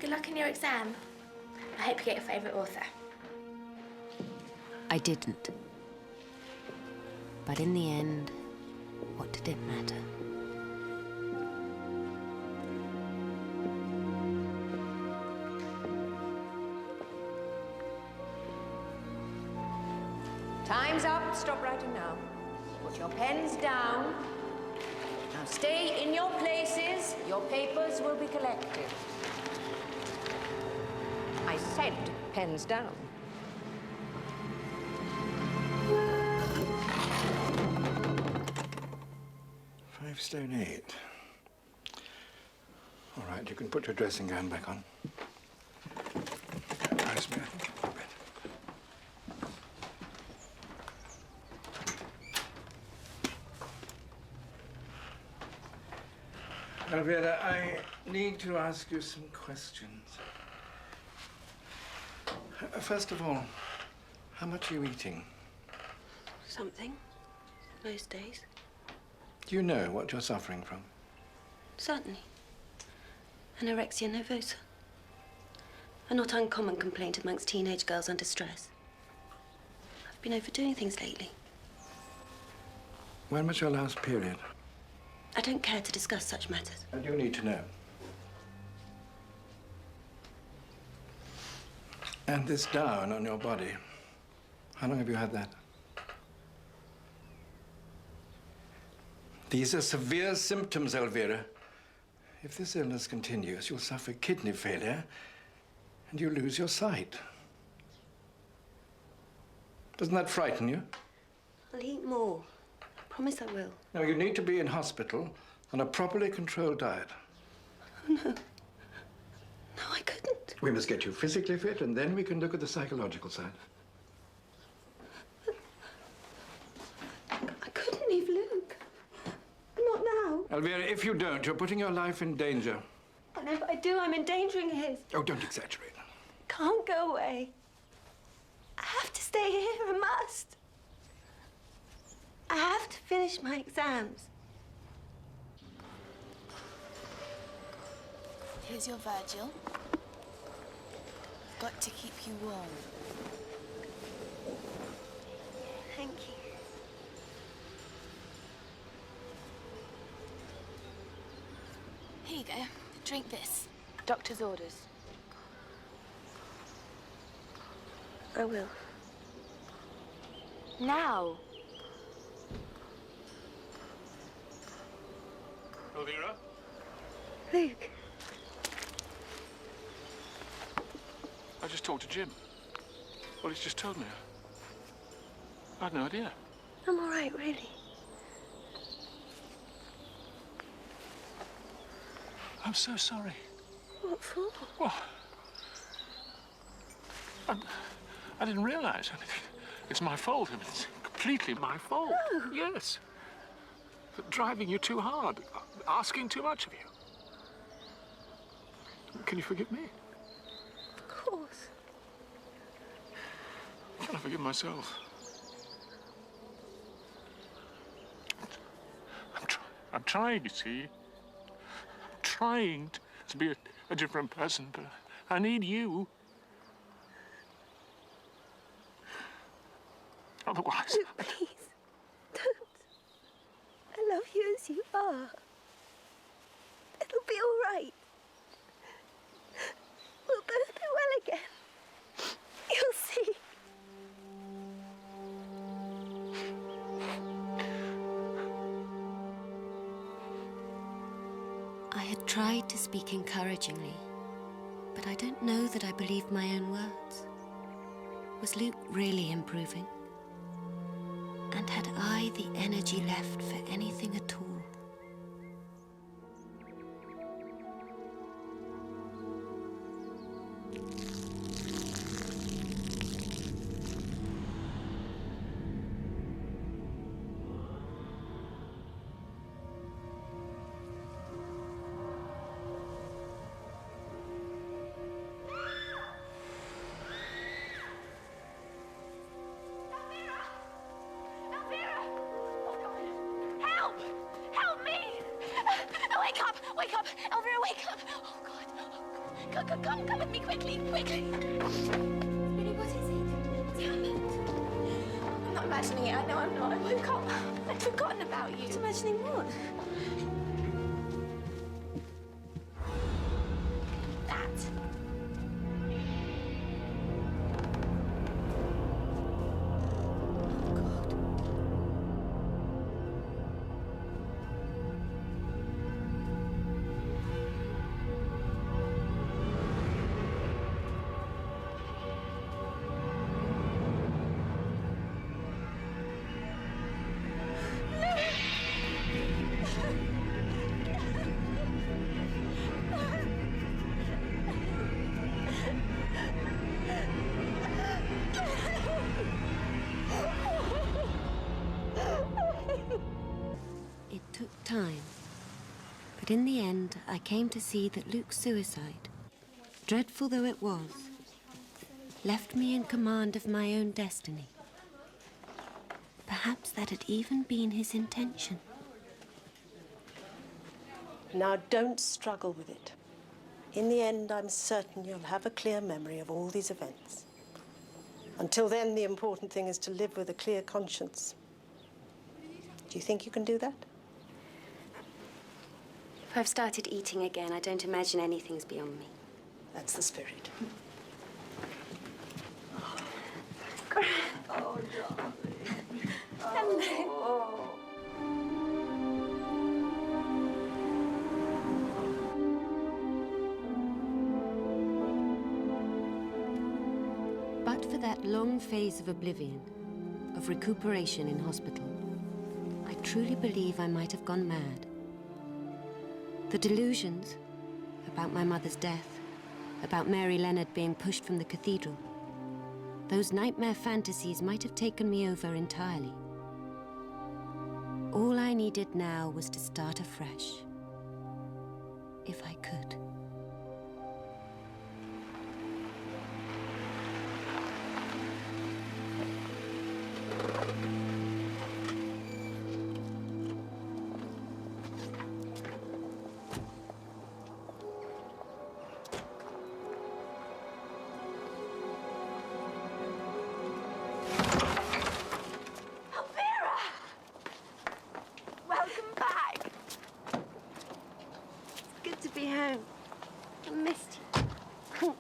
Good luck in your exam. I hope you get your favourite author. I didn't. But in the end, what did it matter? Time's up. Stop writing now. Put your pens down. Now stay in your places. Your papers will be collected. I said pens down. £5.08. All right, you can put your dressing gown back on. Nice, man. Elvira, I need to ask you some questions. First of all, how much are you eating? Something. Most days. Do you know what you're suffering from? Certainly. Anorexia nervosa. A not uncommon complaint amongst teenage girls under stress. I've been overdoing things lately. When was your last period? I don't care to discuss such matters. I do need to know. And this down on your body, how long have you had that? These are severe symptoms, Elvira. If this illness continues, you'll suffer kidney failure and you'll lose your sight. Doesn't that frighten you? I'll eat more. I promise I will. No, you need to be in hospital on a properly controlled diet. Oh, no. No, I couldn't. We must get you physically fit, and then we can look at the psychological side. I couldn't leave Luke. Not now. Elvira, if you don't, you're putting your life in danger. And if I do, I'm endangering his. Oh, don't exaggerate. Can't go away. I have to stay here. I must. I have to finish my exams. Here's your Virgil. Got to keep you warm. Thank you. Here you go. Drink this. Doctor's orders. I will. Now. Elvira? Luke. I just talked to Jim. Well, he's just told me. I had no idea. I'm all right, really. I'm so sorry. What for? Well, I didn't realize. It's my fault. I mean, it's completely my fault. No. Yes. For driving you too hard, asking too much of you. Can you forgive me? Of course. Can I forgive myself? I'm trying, you see. I'm trying to be a different person, but I need you. Otherwise... Luke, please. Don't. I love you as you are. It'll be all right. We'll both be well again. You'll see. I had tried to speak encouragingly, but I don't know that I believed my own words. Was Luke really improving? And had I the energy left for anything at all? Come with me quickly. Really, what is it? Damn it. I'm not imagining it. I know I'm not. I woke up. I'd forgotten about you. Imagining what? That. It took time, but in the end, I came to see that Luke's suicide, dreadful though it was, left me in command of my own destiny. Perhaps that had even been his intention. Now, don't struggle with it. In the end, I'm certain you'll have a clear memory of all these events. Until then, the important thing is to live with a clear conscience. Do you think you can do that? If I've started eating again, I don't imagine anything's beyond me. That's the spirit. Oh, darling. Hello. But for that long phase of oblivion, of recuperation in hospital, I truly believe I might have gone mad. The delusions about my mother's death, about Mary Leonard being pushed from the cathedral, those nightmare fantasies might have taken me over entirely. All I needed now was to start afresh, if I could. Welcome back. It's good to be home. I missed you.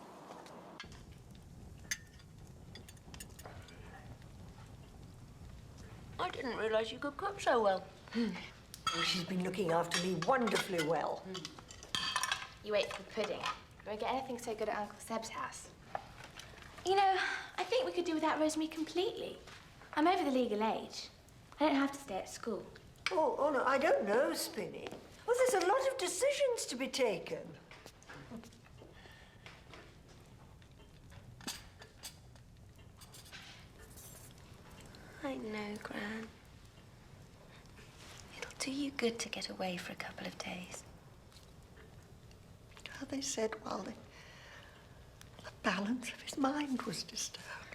I didn't realize you could cook so well. Well, she's been looking after me wonderfully well. You wait for the pudding. Do I get anything so good at Uncle Seb's house? You know, I think we could do without Rosemary completely. I'm over the legal age. I don't have to stay at school. Oh, no, I don't know, Spinny. Well, there's a lot of decisions to be taken. I know, Gran. It'll do you good to get away for a couple of days. They said while the balance of his mind was disturbed.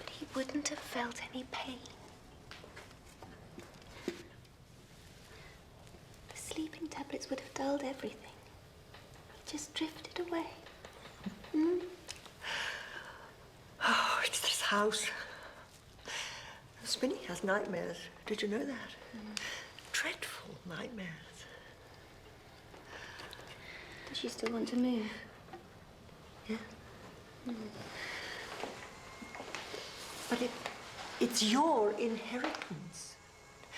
But he wouldn't have felt any pain. The sleeping tablets would have dulled everything. He just drifted away. Oh, it's this house. Spinny has nightmares. Did you know that? Dreadful nightmares. Does she still want to move? Yeah. But it's your inheritance.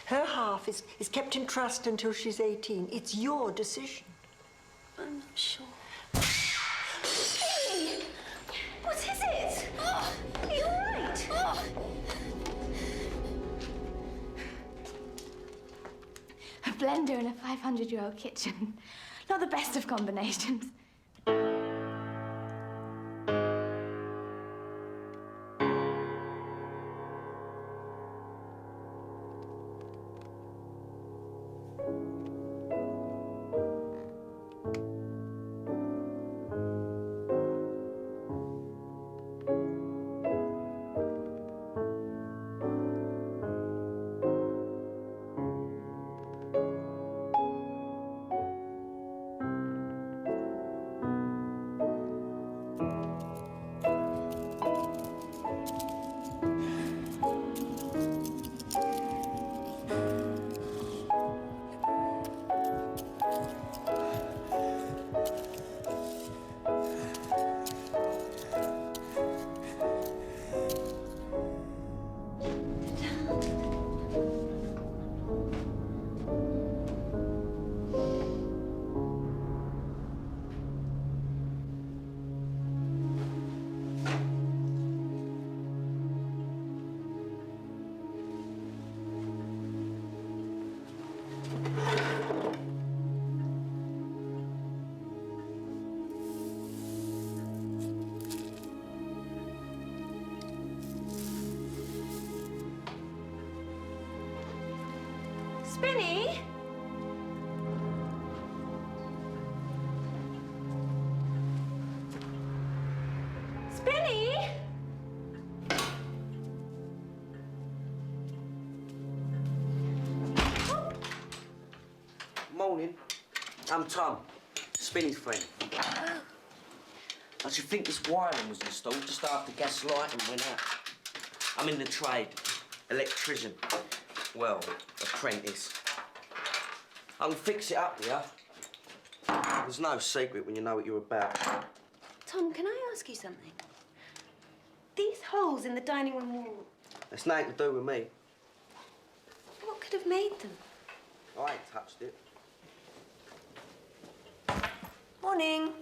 Her half is kept in trust until she's 18. It's your decision. I'm not sure. Hey! What is it? Oh, are you all right? Oh. A blender in a 500-year-old kitchen. Not the best of combinations. Spinny? Spinny? Morning. I'm Tom, Spinny's friend. I should think this wiring was installed just after gas lighting went out. I'm in the trade, electrician. Well, apprentice. I can fix it up, yeah? There's no secret when you know what you're about. Tom, can I ask you something? These holes in the dining room wall, It's nothing to do with me. what could have made them? I ain't touched it. Morning.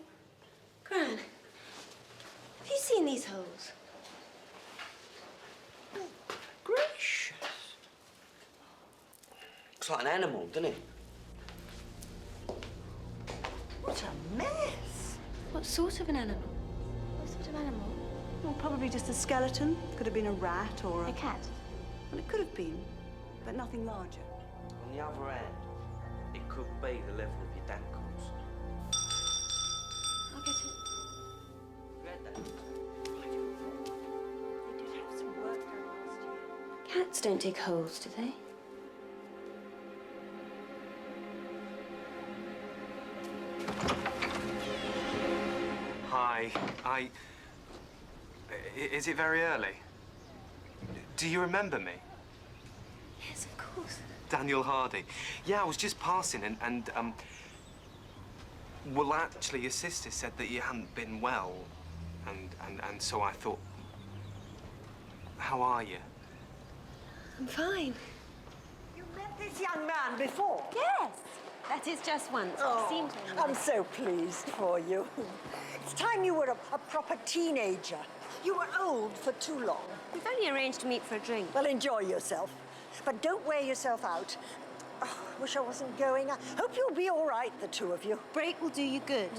Gran, have you seen these holes? Gracious. Looks like an animal, doesn't it? What a mess! What sort of an animal? What sort of animal? Well, probably just a skeleton. Could have been a rat or a cat. Well, it could have been, but nothing larger. On the other hand, it could be the level of your dankles. I'll get it. Read that? They did have some work done last year. Cats don't dig holes, do they? Hi. Is it very early? Do you remember me? Yes, of course. Daniel Hardy. Yeah, I was just passing and well, actually, your sister said that you hadn't been well, and so I thought, how are you? I'm fine. You met this young man before? Yes. That is just once. Oh, He seemed to I'm so pleased for you. It's time you were a proper teenager. You were old for too long. We've only arranged to meet for a drink. Well, enjoy yourself. But don't wear yourself out. Oh, wish I wasn't going. I hope you'll be all right, the two of you. Break will do you good.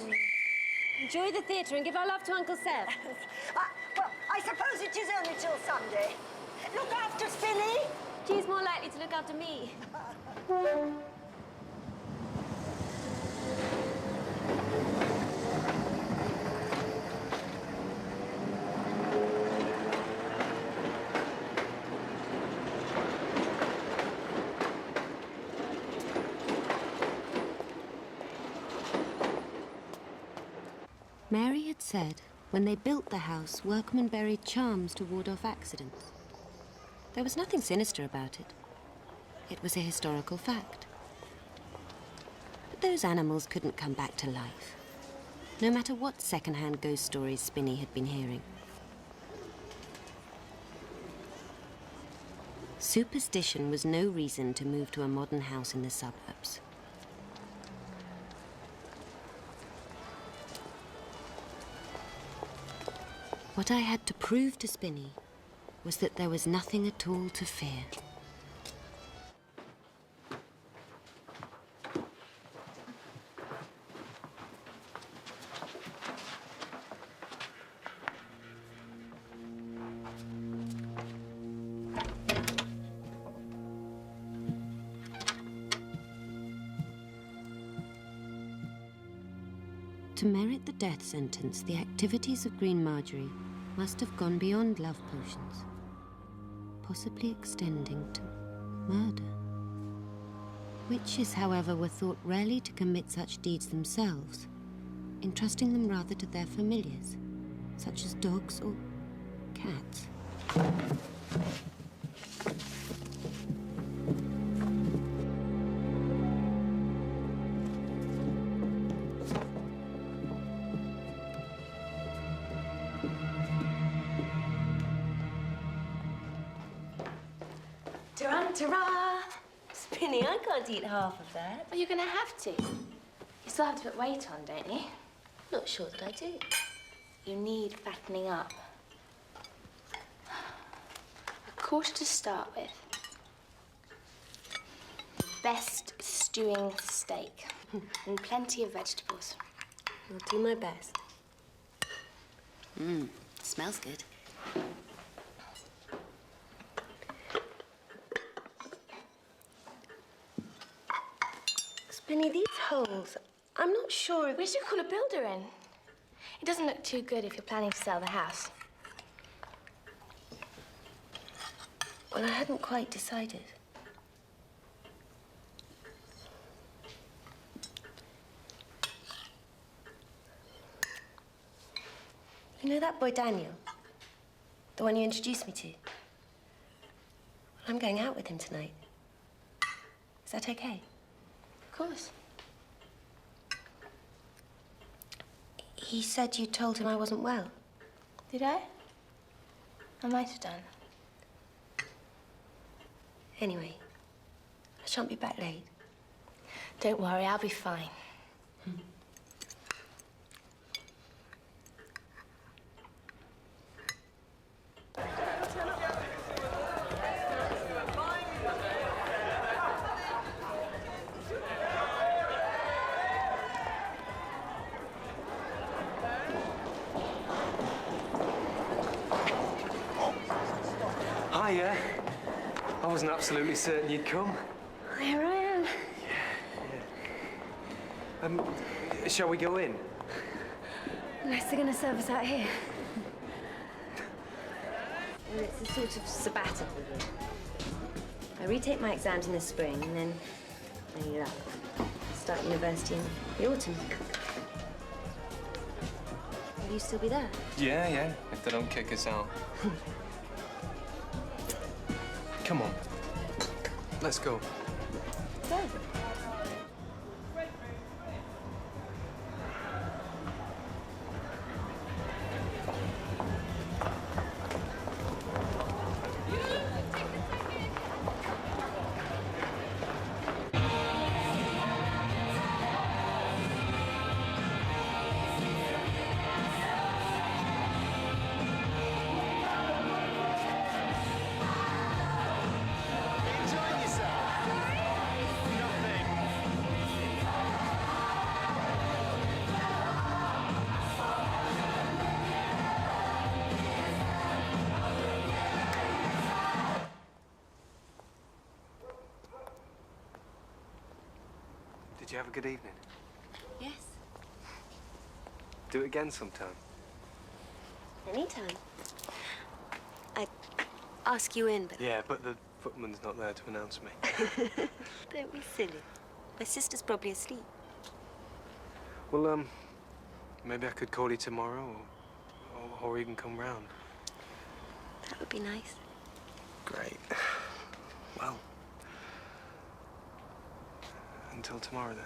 Enjoy the theatre and give our love to Uncle Seb. Well, I suppose it is only till Sunday. Look after Spinny. She's more likely to look after me. Mary had said when they built the house, workmen buried charms to ward off accidents. There was nothing sinister about it. It was a historical fact. But those animals couldn't come back to life, no matter what second-hand ghost stories Spinny had been hearing. Superstition was no reason to move to a modern house in the suburbs. What I had to prove to Spinny was that there was nothing at all to fear. To merit the death sentence, the activities of Green Marjorie must have gone beyond love potions, possibly extending to murder. Witches, however, were thought rarely to commit such deeds themselves, entrusting them rather to their familiars, such as dogs or cats. Ta-ra! Spinny, I can't eat half of that. Well, you're gonna have to. You still have to put weight on, don't you? Not sure that I do. You need fattening up. A quarter to start with. Best stewing steak. And plenty of vegetables. I'll do my best. Smells good. Spinny, these holes, I'm not sure if... We should call a builder in. It doesn't look too good if you're planning to sell the house. Well, I hadn't quite decided. You know that boy Daniel? The one you introduced me to? Well, I'm going out with him tonight. Is that okay? Of course. He said you told him I wasn't well. Did I? I might have done. Anyway, I shan't be back late. Don't worry, I'll be fine. Hiya. I wasn't absolutely certain you'd come. Here I am. Shall we go in? Unless they're going to serve us out here. Well, it's a sort of sabbatical year. I retake my exams in the spring, and then start university in the autumn. Will you still be there? Yeah, if they don't kick us out. Come on. Let's go. Go. Did you have a good evening? Yes. Do it again sometime. Anytime. I'd ask you in, but... Yeah, but the footman's not there to announce me. Don't be silly. My sister's probably asleep. Well, maybe I could call you tomorrow, or even come round. That would be nice. Great. Well, until tomorrow then.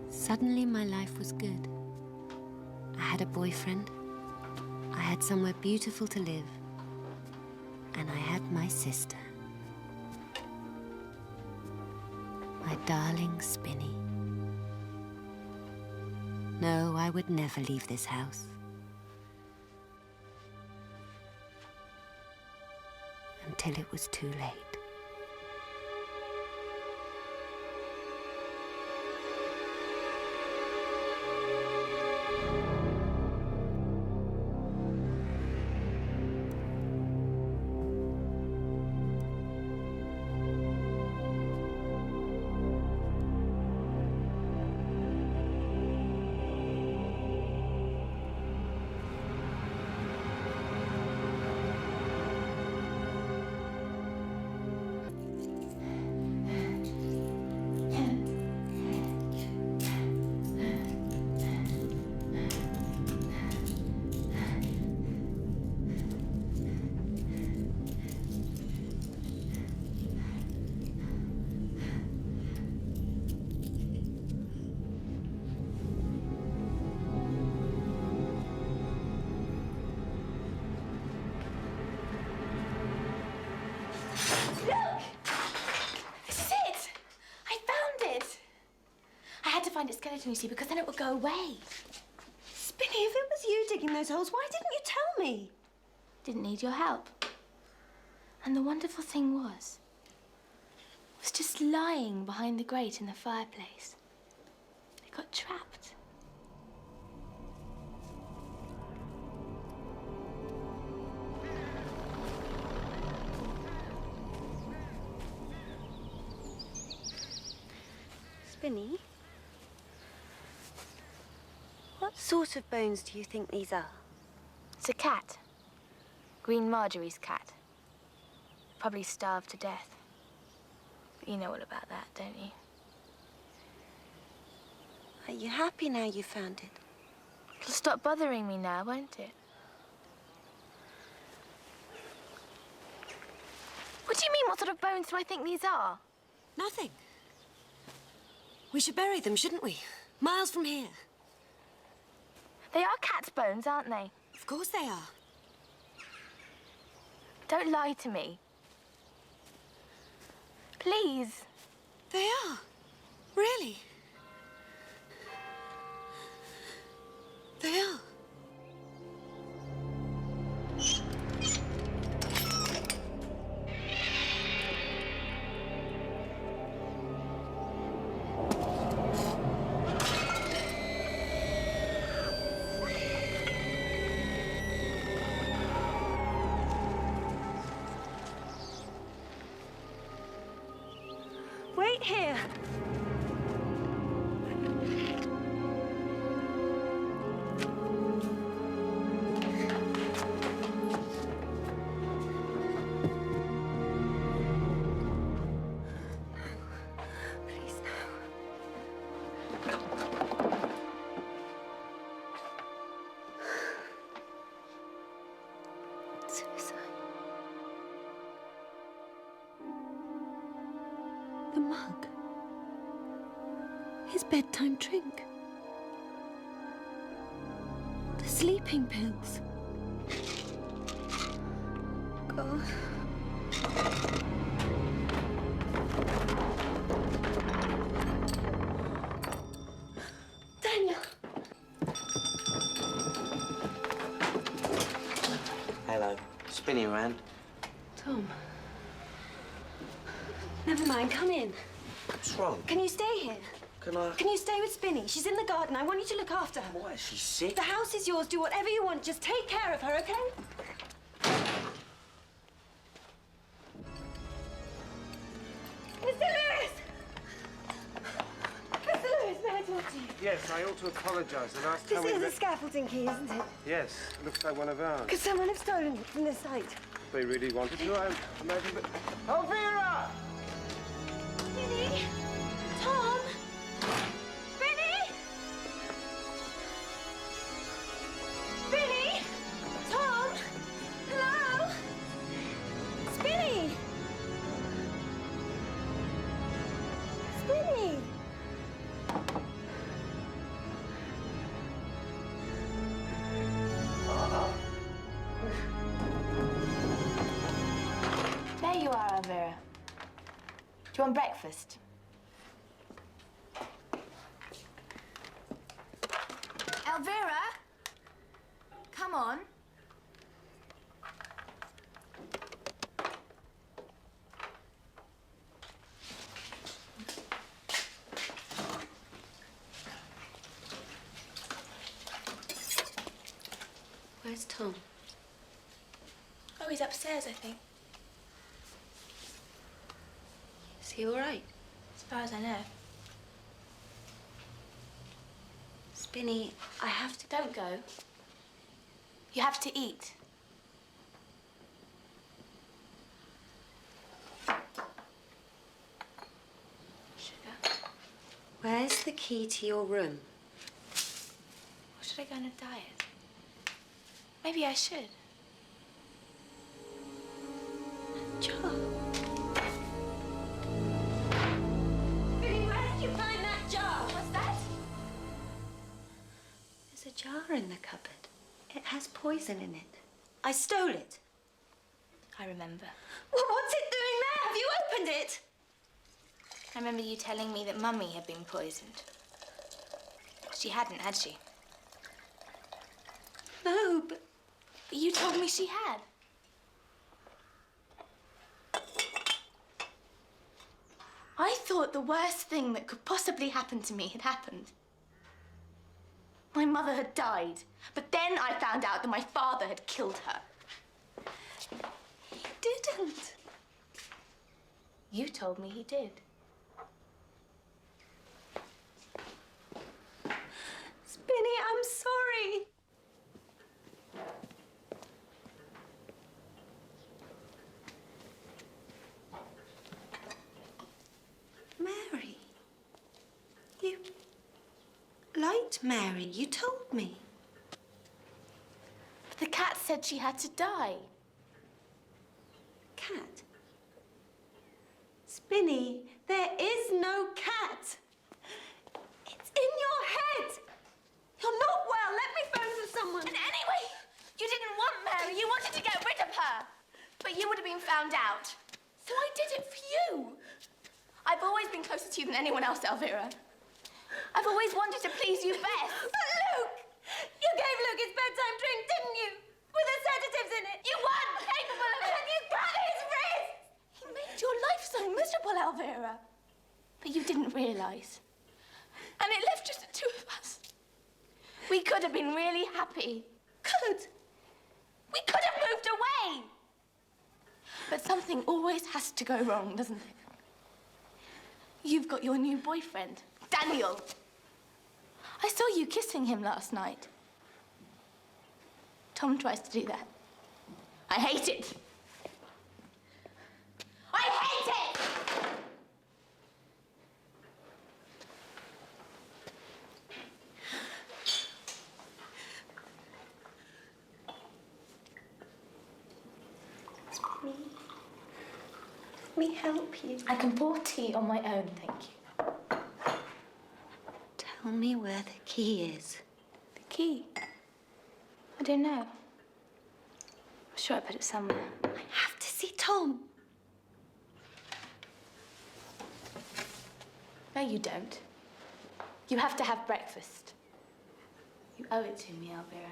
Suddenly, my life was good. I had a boyfriend, I had somewhere beautiful to live, and I had my sister. My darling Spinny. No, I would never leave this house. Until it was too late. Find its skeleton, you see, because then it would go away. Spinny, if it was you digging those holes. Why didn't you tell me? Didn't need your help. And the wonderful thing was just lying behind the grate in the fireplace. It got trapped. Spinny, what sort of bones do you think these are? It's a cat. Green Marjorie's cat. Probably starved to death. But you know all about that, don't you? Are you happy now you found it? It'll stop bothering me now, won't it? What do you mean, what sort of bones do I think these are? Nothing. We should bury them, shouldn't we? Miles from here. They are cat's bones, aren't they? Of course they are. Don't lie to me. Please. They are. Really. They are. Wait here. Please, no. Suicide. The mug. His bedtime drink. The sleeping pills. God. Daniel! Hello. Spinny around. Tom. Never mind, come in. What's wrong? Can you stay here? Can you stay with Spinny? She's in the garden. I want you to look after her. Why? Is she sick? The house is yours. Do whatever you want. Just take care of her, okay? Mr. Lewis! Mr. Lewis, may I talk to you? Yes, I ought to apologise. The last This time we is a met... scaffolding key, isn't it? Yes, looks like one of ours. Could someone have stolen it from this site? They really wanted to, I imagine, but... Oh, Vera! Spinny! Tom! Spinny! Spinny! Tom! Hello? Spinny! Spinny! There you are, Elvira. Do you want breakfast? Elvira! Come on. Where's Tom? Oh, he's upstairs, I think. Is he all right? As far as I know. Spinny, I have to... Don't go. You have to eat. Sugar. Where's the key to your room? Or should I go on a diet? Maybe I should. Jar. Spinny, where did you find that jar? What's that? There's a jar in the cupboard. It has poison in it. I stole it. I remember. Well, what's it doing there? Have you opened it? I remember you telling me that Mummy had been poisoned. She hadn't, had she? No, but you told me she had. I thought the worst thing that could possibly happen to me had happened. My mother had died, but then I found out that my father had killed her. he didn't. You told me he did. Spinny, I'm sorry. Mary, you liked Mary. You told me. But the cat said she had to die. Cat? Spinny, there is no cat. It's in your head. You're not well. Let me phone for someone. And anyway, you didn't want Mary. You wanted to get rid of her. But you would have been found out. So I did it for you. I've always been closer to you than anyone else, Elvira. I've always wanted to please you best. But Luke! You gave Luke his bedtime drink, didn't you? With the sedatives in it. You weren't capable of it. And you cut his wrist! He made your life so miserable, Elvira. But you didn't realise. And it left just the two of us. We could have been really happy. Could? We could have moved away. But something always has to go wrong, doesn't it? You've got your new boyfriend, Daniel. I saw you kissing him last night. Tom tries to do that. I hate it. I hate it! Let me help you. I can pour tea on my own, thank you. Tell me where the key is. The key? I don't know. I'm sure I put it somewhere. I have to see Tom. No, you don't. You have to have breakfast. You owe it to me, Elvira.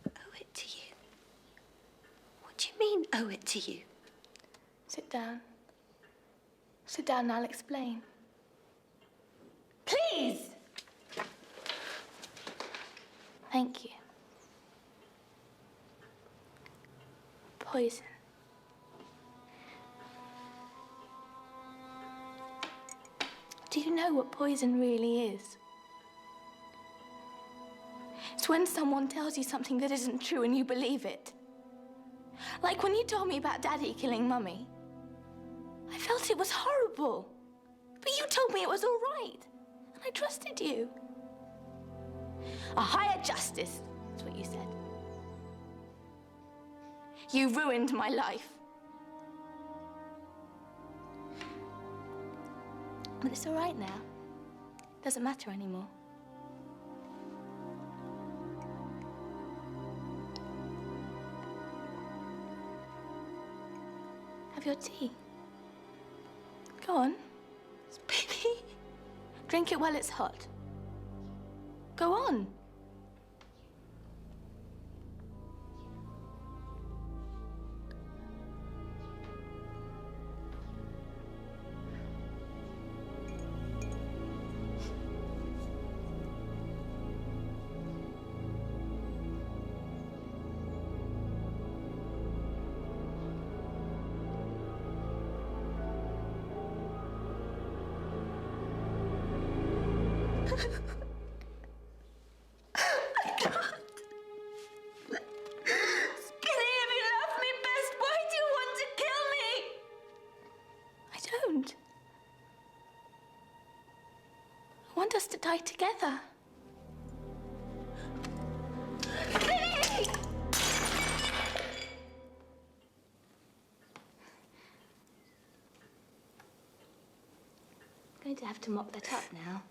Owe it to you? What do you mean, owe it to you? Sit down. Sit down and I'll explain. Please! Thank you. Poison. Do you know what poison really is? It's when someone tells you something that isn't true and you believe it. Like when you told me about Daddy killing Mummy. I felt it was horrible. But you told me it was all right. And I trusted you. A higher justice, that's what you said. You ruined my life. But it's all right now. Doesn't matter anymore. Have your tea. Go on. Spinny. Drink it while it's hot. Go on. I want us to die together. I'm going to have to mop that up now.